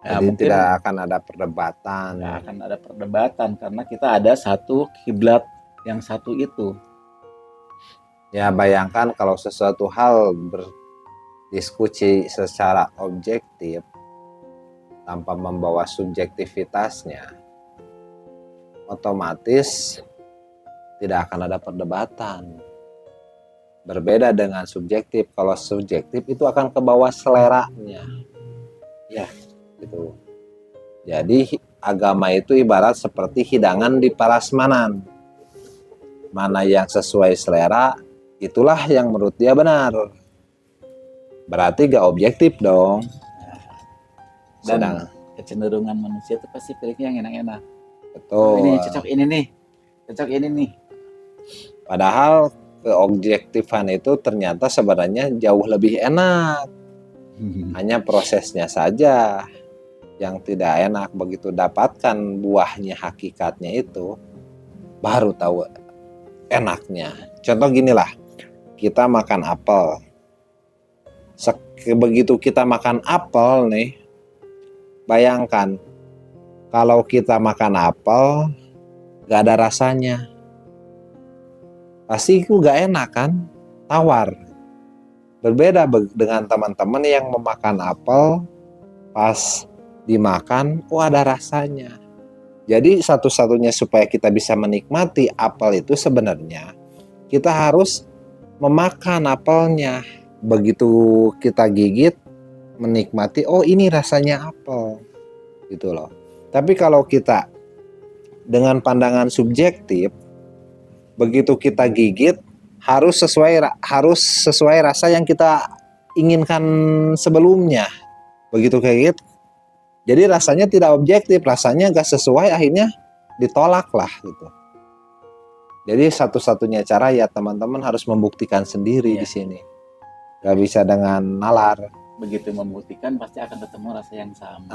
Ya,
Jadi
mungkin
tidak akan ada perdebatan.
nggak akan ada perdebatan karena kita ada satu kiblat yang satu itu.
Ya bayangkan kalau sesuatu hal berdiskusi secara objektif tanpa membawa subjektivitasnya, otomatis tidak akan ada perdebatan. Berbeda dengan subjektif, kalau subjektif itu akan ke bawah seleranya. Ya, gitu. Jadi agama itu ibarat seperti hidangan di prasmanan. Mana yang sesuai selera, itulah yang menurut dia benar. Berarti gak objektif dong.
Dan kecenderungan manusia itu pasti pilihnya yang enak-enak.
Betul.
Ini cocok ini nih, cocok ini nih.
Padahal keobjektifan itu ternyata sebenarnya jauh lebih enak. Hanya prosesnya saja yang tidak enak. Begitu dapatkan buahnya, hakikatnya itu, baru tahu enaknya. Contoh ginilah, kita makan apel. Begitu kita makan apel nih, bayangkan kalau kita makan apel gak ada rasanya, pasti itu gak enak kan, tawar. Berbeda dengan teman-teman yang memakan apel, pas dimakan, ada rasanya. Jadi satu-satunya supaya kita bisa menikmati apel itu sebenarnya kita harus memakan apelnya. Begitu kita gigit, menikmati, ini rasanya apel, gitu loh. Tapi kalau kita dengan pandangan subjektif, begitu kita gigit harus sesuai rasa yang kita inginkan sebelumnya. Begitu kayak gitu. Jadi rasanya tidak objektif, rasanya gak sesuai, akhirnya ditolak lah gitu. Jadi satu-satunya cara ya teman-teman harus membuktikan sendiri di sini. Gak bisa dengan nalar.
Begitu membuktikan pasti akan ketemu rasa yang sama.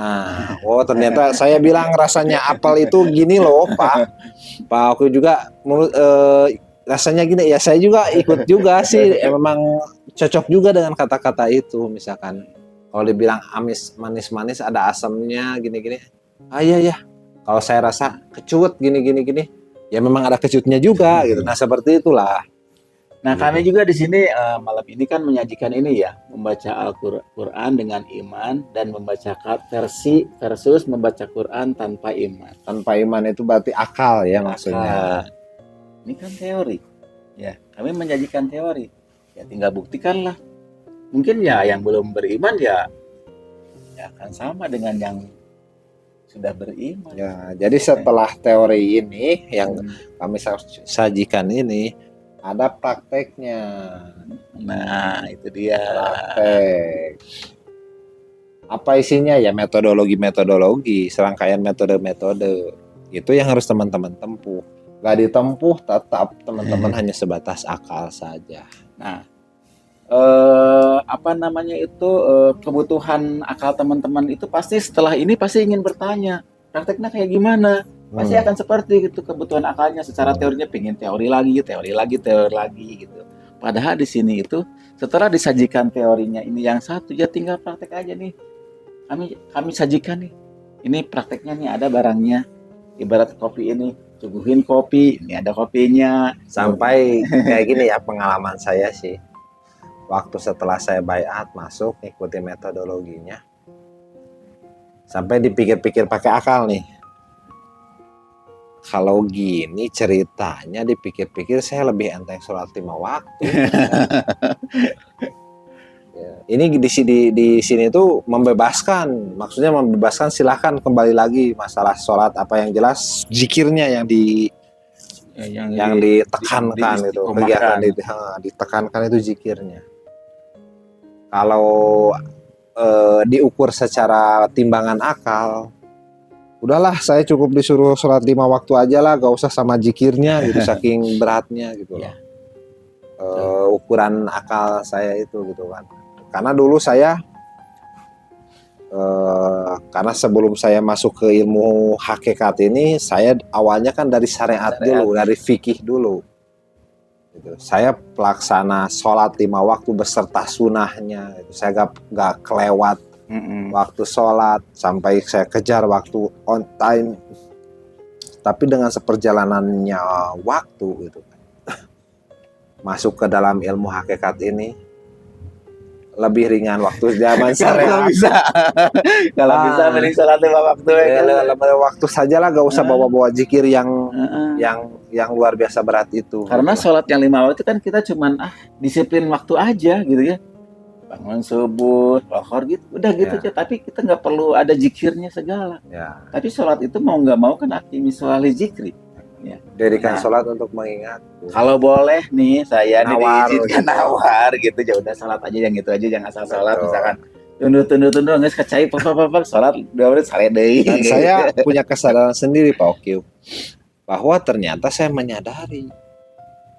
Ternyata saya bilang rasanya apel itu gini loh Pak. Aku juga rasanya gini ya, saya juga ikut juga sih. Memang cocok juga dengan kata-kata itu. Misalkan kalau dibilang amis, manis-manis, ada asamnya gini-gini. Iya. Kalau saya rasa kecut gini-gini, ya memang ada kecutnya juga gitu. Nah seperti itulah.
Nah kami juga di sini malam ini kan menyajikan ini ya, membaca Al-Quran dengan iman dan membaca versi versus membaca Quran tanpa iman.
Tanpa iman itu berarti akal ya maksudnya.
Ini kan teori. Ya, kami menyajikan teori. Ya tinggal buktikanlah. Mungkin ya yang belum beriman ya akan sama dengan yang sudah beriman.
Ya, jadi setelah teori ini yang kami sajikan ini, ada prakteknya.
Nah, itu dia.
Praktek. Apa isinya ya? Metodologi, serangkaian metode-metode. Itu yang harus teman-teman tempuh. Gak ditempuh, tetap teman-teman hanya sebatas akal saja.
Nah, kebutuhan akal teman-teman itu pasti setelah ini pasti ingin bertanya, prakteknya kayak gimana? Pasti akan seperti itu kebutuhan akalnya. Secara teorinya pengen teori lagi gitu. Padahal di sini itu setelah disajikan teorinya ini yang satu, ya tinggal praktek aja nih. Kami sajikan nih. Ini prakteknya nih, ada barangnya. Ibarat kopi ini, suguhin kopi, ini ada kopinya.
Sampai kayak gini ya pengalaman saya sih. Waktu setelah saya baiat masuk ngikuti metodologinya, sampai dipikir-pikir pakai akal nih. Kalau gini ceritanya dipikir-pikir saya lebih enteng sholat 5 waktu. Ya, ini di sini tuh membebaskan, maksudnya membebaskan, silahkan kembali lagi masalah sholat, apa yang jelas zikirnya yang ditekankan itu, kegiatan ditekankan itu zikirnya. Kalau diukur secara timbangan akal, udahlah saya cukup disuruh sholat 5 waktu aja lah, gak usah sama zikirnya gitu, saking beratnya gitu loh. Ukuran akal saya itu gitu kan. Karena dulu saya karena sebelum saya masuk ke ilmu hakikat ini, saya awalnya kan dari syariat dulu, dari fikih dulu gitu. Saya pelaksana sholat 5 waktu beserta sunahnya gitu. Saya gak kelewat waktu sholat, sampai saya kejar waktu on time. Tapi dengan seperjalanannya waktu gitu, masuk ke dalam ilmu hakikat ini lebih ringan waktu zaman syariat.
Kalau bisa mending sholat 5 waktu
waktu saja lah, gak usah bawa-bawa zikir yang luar biasa berat itu.
Karena sholat yang 5 waktu kan kita cuman disiplin waktu aja gitu ya. Bangun subuh, pohor gitu, udah gitu aja. Tapi kita nggak perlu ada zikirnya segala.
Ya.
Tapi sholat itu mau nggak mau kan akimi sholali zikri. Ya.
Dirikan sholat untuk mengingat.
Kalau boleh nih, saya diizinkan nawar gitu, ya udah sholat aja yang itu aja, jangan asal sholat. Misalkan tundur nggak kecai pak sholat 2 menit sare deui.
Dan saya punya kesadaran sendiri Pak Okiu, bahwa ternyata saya menyadari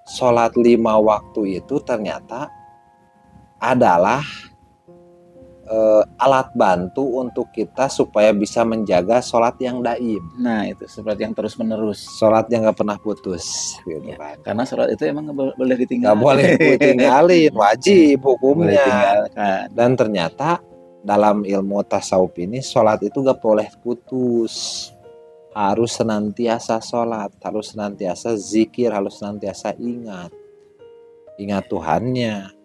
sholat 5 waktu itu ternyata adalah alat bantu untuk kita supaya bisa menjaga sholat yang daim.
Nah itu sholat yang terus menerus,
sholat yang nggak pernah putus gitu kan.
Karena sholat itu emang nggak boleh ditinggalin.
Nggak boleh ditinggalin, wajib hukumnya. Dan ternyata dalam ilmu tasawuf ini sholat itu nggak boleh putus, harus senantiasa sholat, harus senantiasa zikir, harus senantiasa ingat Tuhannya.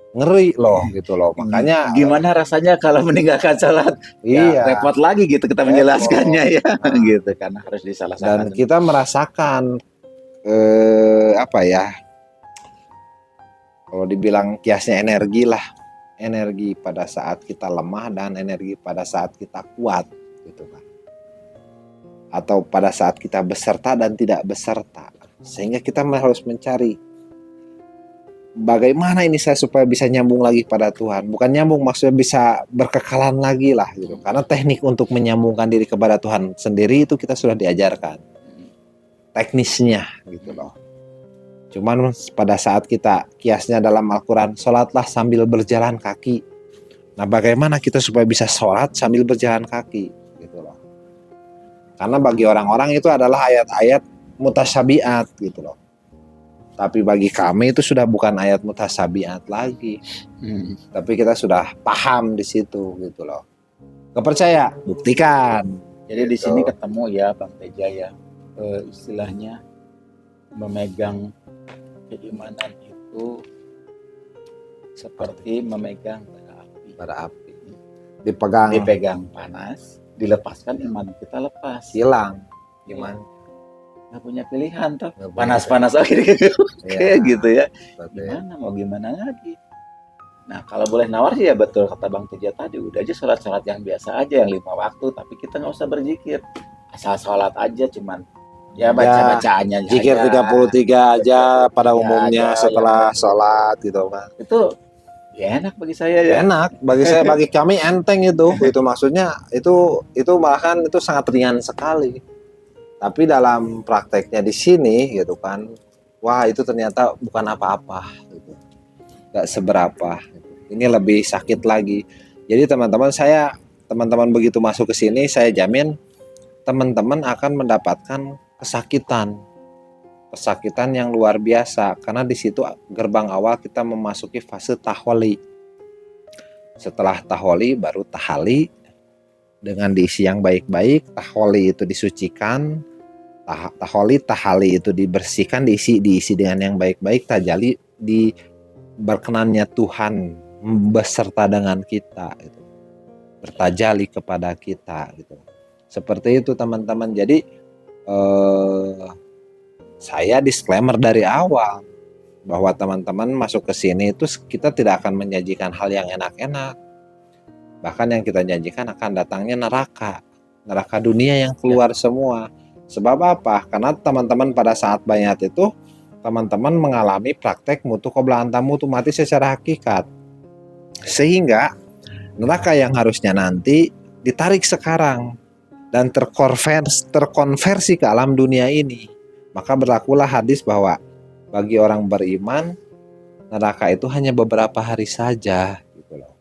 Ngeri loh gitu loh, makanya
gimana rasanya kalau meninggalkan sholat?
Iya,
repot lagi gitu kita menjelaskannya ya, gitu karena harus disalahkan.
Dan kita merasakan apa ya, kalau dibilang kiasnya energi lah, energi pada saat kita lemah dan energi pada saat kita kuat gitu kan, atau pada saat kita beserta dan tidak beserta, sehingga kita harus mencari bagaimana ini saya supaya bisa nyambung lagi pada Tuhan. Bukan nyambung, maksudnya bisa berkekalan lagi lah gitu. Karena teknik untuk menyambungkan diri kepada Tuhan sendiri itu kita sudah diajarkan teknisnya gitu loh. Cuman pada saat kita kiasnya dalam Al-Quran, sholatlah sambil berjalan kaki. Nah bagaimana kita supaya bisa sholat sambil berjalan kaki gitu loh. Karena bagi orang-orang itu adalah ayat-ayat mutasyabiat gitu loh. Tapi bagi kami itu sudah bukan ayat mutasabiat lagi. Tapi kita sudah paham di situ gitu loh. Kepercaya, buktikan.
Jadi di sini ketemu ya Bang Teja ya, istilahnya memegang keimanan itu seperti memegang
bara api.
Dipegang panas, dilepaskan iman kita lepas.
Hilang iman.
Nggak punya pilihan tuh, panas-panas akhirnya kayak gitu ya. Gimana lagi? Nah kalau boleh nawar sih ya betul kata Bang Teja tadi, udah aja sholat-sholat yang biasa aja, yang 5 waktu, tapi kita nggak usah berzikir, asal sholat aja, cuman ya baca-bacaannya
zikir 33 aja pada umumnya setelah sholat gitu kan.
Itu ya enak bagi saya ya.
Enak bagi saya, bagi kami enteng itu maksudnya itu bahkan itu sangat ringan sekali. Tapi dalam prakteknya di sini gitu kan, wah itu ternyata bukan apa-apa gitu. Gak seberapa gitu. Ini lebih sakit lagi. Jadi teman-teman begitu masuk ke sini, saya jamin teman-teman akan mendapatkan kesakitan yang luar biasa, karena di situ gerbang awal kita memasuki fase taholi. Setelah taholi baru tahali dengan diisi yang baik-baik. Taholi itu disucikan, tahali itu dibersihkan, diisi dengan yang baik-baik. Tajali di berkenannya Tuhan beserta dengan kita, gitu. Bertajali kepada kita, gitu. Seperti itu teman-teman. Jadi saya disclaimer dari awal bahwa teman-teman masuk ke sini itu kita tidak akan menjanjikan hal yang enak-enak. Bahkan yang kita janjikan akan datangnya neraka dunia yang keluar semua. Sebab apa? Karena teman-teman pada saat bayat itu teman-teman mengalami praktek mutu qabla anta mutu, mati secara hakikat. Sehingga neraka yang harusnya nanti ditarik sekarang dan terkonversi ke alam dunia ini. Maka berlakulah hadis bahwa bagi orang beriman neraka itu hanya beberapa hari saja, gitu loh.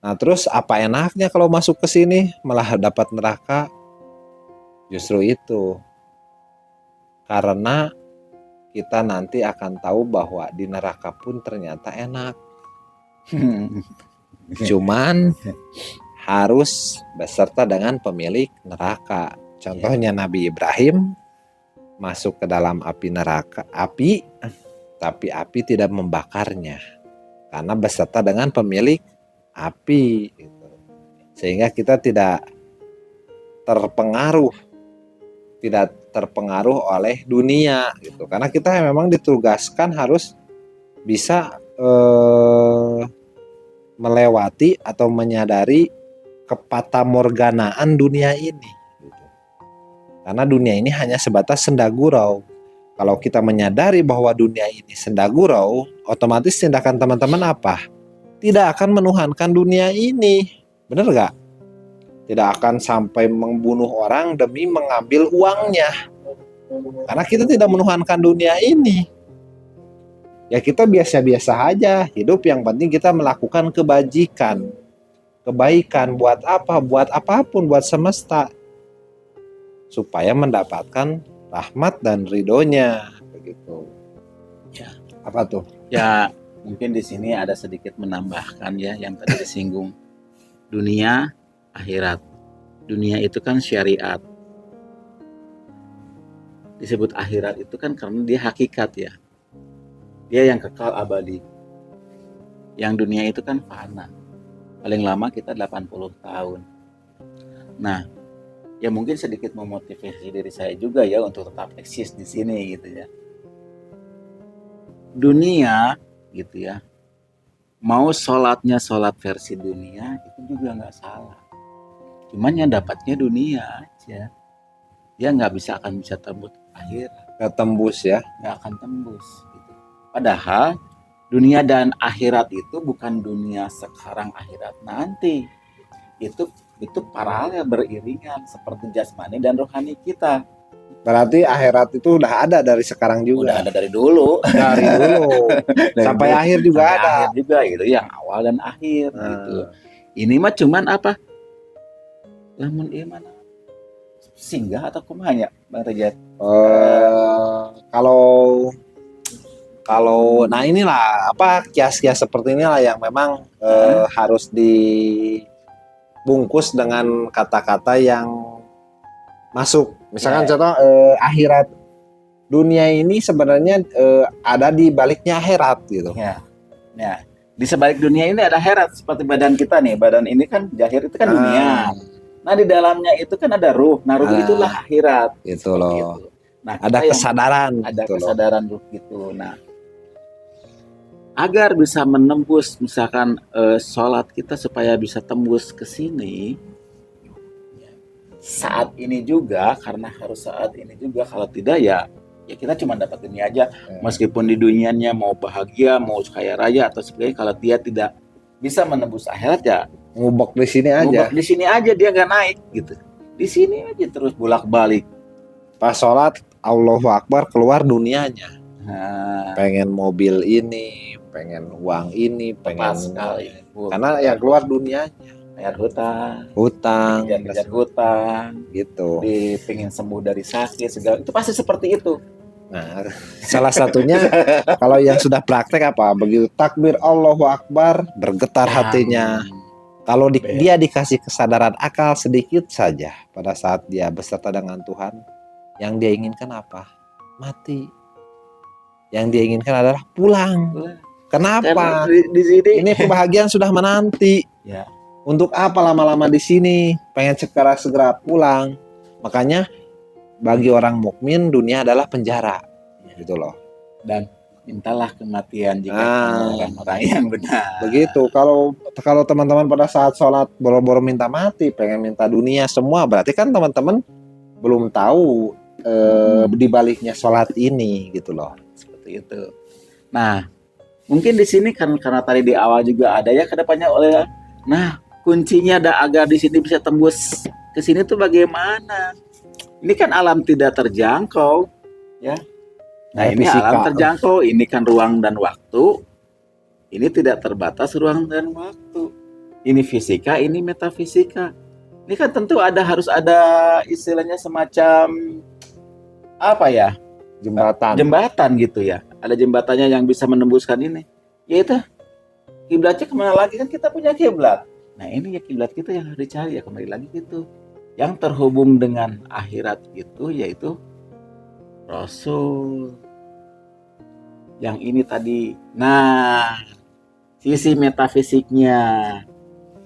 Nah, terus apa enaknya kalau masuk ke sini malah dapat neraka? Justru itu. Karena kita nanti akan tahu bahwa di neraka pun ternyata enak. Cuman harus beserta dengan pemilik neraka. Contohnya Nabi Ibrahim masuk ke dalam api neraka, tapi api tidak membakarnya karena beserta dengan pemilik api, gitu. Sehingga kita tidak terpengaruh oleh dunia, gitu. Karena kita memang ditugaskan harus bisa melewati atau menyadari kepatamorganaan dunia ini. Karena dunia ini hanya sebatas senda gurau. Kalau kita menyadari bahwa dunia ini senda gurau, otomatis tindakan teman-teman apa? Tidak akan menuhankan dunia ini. Benar gak? Tidak akan sampai membunuh orang demi mengambil uangnya. Karena kita tidak menuhankan dunia ini. Ya kita biasa-biasa aja. Hidup yang penting kita melakukan kebaikan. Buat apa? Buat apapun, buat semesta. Supaya mendapatkan rahmat dan ridhonya, begitu.
Ya.
Apa tuh?
Ya, mungkin di sini ada sedikit menambahkan ya yang tadi disinggung. Dunia, akhirat. Dunia itu kan syariat. Disebut akhirat itu kan karena dia hakikat ya. Dia yang kekal abadi. Yang dunia itu kan fana. Paling lama kita 80 tahun. Nah, ya mungkin sedikit memotivasi diri saya juga ya untuk tetap eksis di sini gitu ya. Dunia gitu ya, mau sholatnya sholat versi dunia itu juga nggak salah. Cuman yang dapatnya dunia aja, dia nggak akan bisa tembus akhirat.
Nggak tembus ya?
Nggak akan tembus. Gitu. Padahal dunia dan akhirat itu bukan dunia sekarang akhirat nanti. Itu paralel beriringan seperti jasmani dan rohani kita.
Berarti akhirat itu udah ada dari sekarang juga.
Udah ada dari dulu.
Dari dulu. Sampai akhir juga
sampai
ada.
Akhir juga gitu, yang awal dan akhir gitu. Ini mah cuman apa? Lamun iman singgah atau kumanya, Bang Rejat?
Kalau nah inilah apa kias-kias seperti inilah yang memang harus dibungkus dengan kata-kata yang masuk. Misalkan contoh akhirat, dunia ini sebenarnya ada di baliknya akhirat gitu.
Ya. Ya. Di sebalik dunia ini ada akhirat, seperti badan kita nih. Badan ini kan zahir itu kan dunia. Nah di dalamnya itu kan ada ruh. Nah ruh itulah akhirat.
Gitu loh.
Itu. Nah,
ada kesadaran.
Ada
gitu
kesadaran ruh gitu. Nah agar bisa menembus misalkan sholat kita supaya bisa tembus ke sini saat ini juga, karena harus saat ini juga, kalau tidak ya kita cuma dapat ini aja. Meskipun di dunianya mau bahagia, mau kaya raya atau sebagainya, kalau dia tidak bisa menembus akhirat ya
ngubek di sini aja.
Ngubek di sini aja, dia nggak naik gitu. Di sini aja terus bolak-balik.
Pas sholat Allahu Akbar, keluar dunianya.
Nah,
pengen mobil ini, pengen uang ini, pengen
sekali.
Karena yang keluar dunianya.
bayar hutang,
hutang,
kejar hutang,
gitu.
pengen sembuh dari sakit segala itu pasti seperti itu.
Nah, salah satunya kalau yang sudah praktek apa? Begitu takbir Allahu Akbar, bergetar hatinya. Kalau dia dikasih kesadaran akal sedikit saja pada saat dia beserta dengan Tuhan, yang dia inginkan apa? Mati. Yang dia inginkan adalah pulang. Kenapa?
Di sini
Ini kebahagiaan sudah menanti.
ya.
Untuk apa lama-lama di sini? Pengen segera pulang. Makanya bagi orang mukmin dunia adalah penjara, gitu loh.
Dan mintalah kematian jika kamu orang-orang yang benar.
Begitu. Kalau teman-teman pada saat sholat boro-boro minta mati, pengen minta dunia semua, berarti kan teman-teman belum tahu di baliknya sholat ini, gitu loh.
Seperti itu. Nah, mungkin di sini kan karena tadi di awal juga ada ya kedepannya oleh. Nah, kuncinya ada agar di sini bisa tembus ke sini tuh bagaimana? Ini kan alam tidak terjangkau, ya. Nah, ini
fisika.
alam terjangkau, ini kan ruang dan waktu. Ini tidak terbatas ruang dan waktu. Ini fisika, ini metafisika. Ini kan tentu harus ada istilahnya semacam apa ya? Jembatan gitu ya. Ada jembatannya yang bisa menembuskan ini. Yaitu kiblatnya kemana lagi, kan kita punya kiblat. Nah, ini ya kiblat kita yang harus dicari ya, kembali lagi gitu. Yang terhubung dengan akhirat itu yaitu Rasul. Yang ini tadi. Nah, sisi metafisiknya.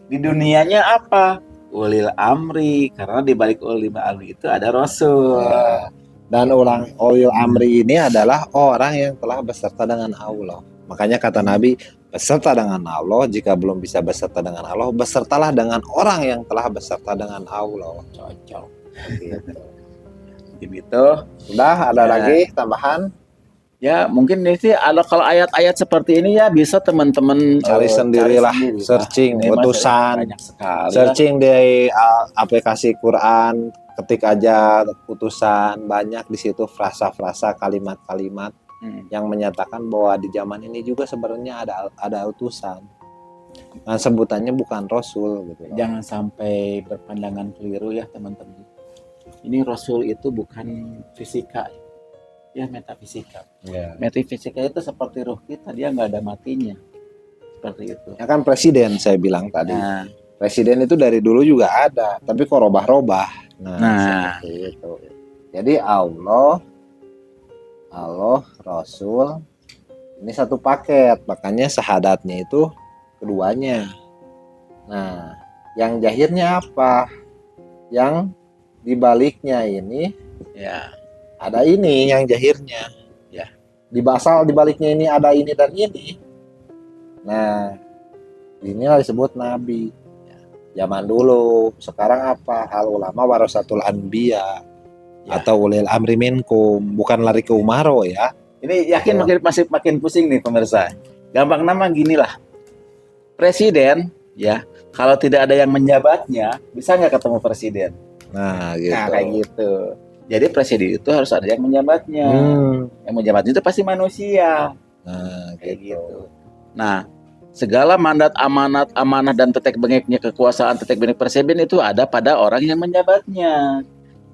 Di dunianya apa? Ulil amri, karena di balik ulil amri itu ada Rasul.
Ya. Dan ulil amri ini adalah orang yang telah beserta dengan Allah. Makanya kata Nabi, beserta dengan Allah. Jika belum bisa beserta dengan Allah, besertalah dengan orang yang telah beserta dengan Allah.
Cocok.
Gitu.
Gitu.
Sudah ada lagi tambahan?
Ya mungkin sih kalau ayat-ayat seperti ini ya bisa teman-teman
cari sendirilah, searching utusan, searching di aplikasi Quran, ketik aja utusan, banyak di situ frasa-frasa, kalimat-kalimat yang menyatakan bahwa di zaman ini juga sebenarnya ada utusan. Nah, sebutannya bukan Rasul gitu.
Jangan sampai berpandangan keliru ya teman-teman. Ini Rasul itu bukan fisika, ya metafisika.
Yeah.
Metafisika itu seperti ruh kita, dia nggak ada matinya. Seperti itu.
Ya kan presiden saya bilang tadi.
Nah,
presiden itu dari dulu juga ada, tapi kok robah-robah. Nah, seperti itu. Jadi Allah, Rasul, ini satu paket, makanya syahadatnya itu keduanya. Nah, yang jahirnya apa? Yang dibaliknya ini,
ya,
ada ini yang jahirnya.
Ya.
Di baliknya ini ada ini dan ini. Nah, inilah disebut nabi. Zaman dulu, sekarang apa? Al ulama warasatul anbiya. Ya. Atau ulil amri minkum, bukan lari ke umaro ya.
Ini yakin makin pusing nih pemirsa. Gampang nama ginilah. Presiden ya, kalau tidak ada yang menjabatnya, bisa nggak ketemu presiden?
Nah, gitu.
Nah, kayak gitu. Jadi presiden itu harus ada yang menjabatnya. Yang menjabatnya itu pasti manusia.
Nah,
kayak gitu. Nah, segala mandat, amanah dan tetek bengeknya kekuasaan, tetek bengek presiden itu ada pada orang yang menjabatnya.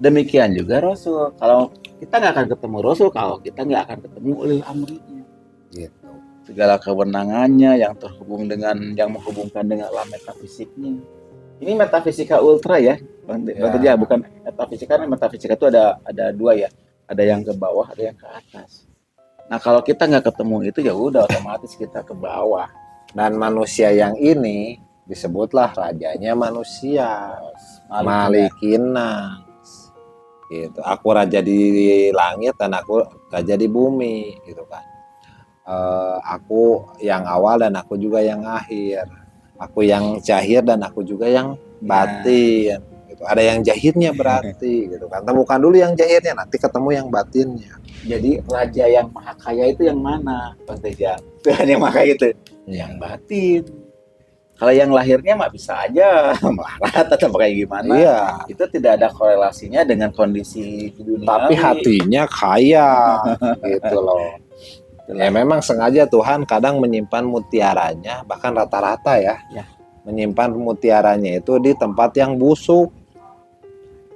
Demikian juga Rasul. Kalau kita nggak akan ketemu Rasul, kalau kita nggak akan ketemu ulil amrinya.
Gitu.
Segala kewenangannya yang terhubung dengan, yang menghubungkan dengan alam metafisiknya. Ini metafisika ultra ya, Bang Teja, bukan metafisika. Metafisika itu ada dua ya, ada yang ke bawah, ada yang ke atas. Nah kalau kita nggak ketemu itu ya udah otomatis kita ke bawah.
Dan manusia yang ini disebutlah rajanya manusia, Malikina. Gitu. Aku raja di langit dan aku raja di bumi, gitu kan. Aku yang awal dan aku juga yang akhir. Aku yang zahir dan aku juga yang batin. Gitu. Ada yang zahirnya berarti, gitu kan. Temukan dulu yang zahirnya, nanti ketemu yang batinnya.
Jadi raja yang maha kaya itu yang mana, Bang Teja? Tuhan yang maha kaya itu, yang batin. Kalau yang lahirnya mah bisa aja melarat atau kayak gimana.
Iya.
Itu tidak ada korelasinya dengan kondisi dunia.
Tapi hatinya kaya, gitu loh. Ya memang sengaja Tuhan kadang menyimpan mutiaranya, bahkan rata-rata ya. menyimpan mutiaranya itu di tempat yang busuk,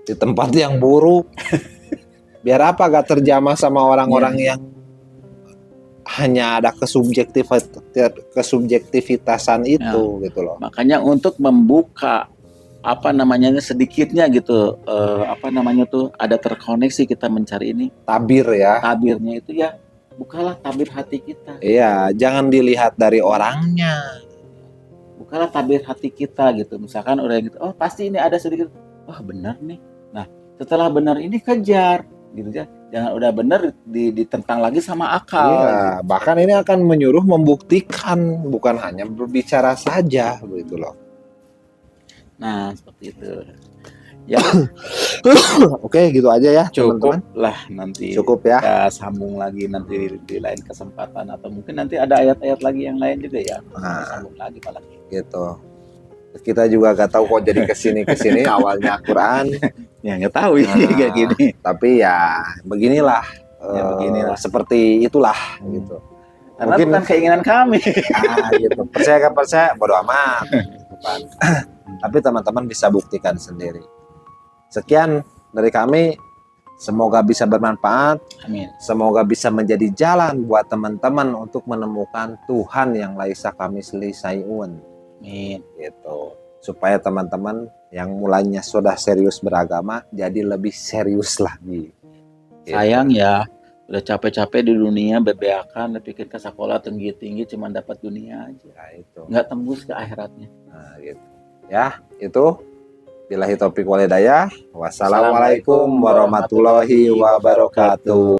di tempat yang buruk. Biar apa gak terjamah sama orang-orang yang hanya ada kesubjektivitasan itu gitu loh.
Makanya untuk membuka sedikitnya gitu, ada terkoneksi kita mencari ini
Tabir ya.
tabirnya itu ya, bukalah tabir hati kita.
Iya, jangan dilihat dari orangnya.
Bukalah tabir hati kita gitu. Misalkan orang gitu, oh pasti ini ada sedikit, wah benar nih. Nah setelah benar ini kejar gitu ya. Jangan udah benar ditentang lagi sama akal.
Iya, bahkan ini akan menyuruh membuktikan, bukan hanya berbicara saja begitu loh.
Nah seperti itu ya.
Oke, gitu aja ya
Cukup
teman-teman.
lah, nanti
Cukup ya.
kita sambung lagi nanti di lain kesempatan, atau mungkin nanti ada ayat-ayat lagi yang lain juga ya.
Nah,
Sambung lagi malah
gitu. Kita juga gak tahu kok jadi kesini awalnya Quran.
ya nggak tahu ini kayak gini.
Tapi ya beginilah.
Ya, beginilah.
Seperti itulah gitu.
Karena
Mungkin
bukan keinginan kami.
gitu. Percaya gak percaya bodo amat. Tapi teman-teman bisa buktikan sendiri. Sekian dari kami. Semoga bisa bermanfaat.
Amin.
Semoga bisa menjadi jalan buat teman-teman untuk menemukan Tuhan yang laisa kamislihi syai'un.
Amin.
Gitu. Supaya teman-teman yang mulanya sudah serius beragama jadi lebih serius lagi. Gitu.
Sayang ya, udah capek-capek di dunia bebeakan, pikir ke sekolah tinggi-tinggi cuma dapat dunia aja.
Nah, itu.
Nggak tembus ke akhiratnya.
Nah, gitu. Ya, itu. Billahi taufiq wal hidayah. Wassalamualaikum warahmatullahi wabarakatuh.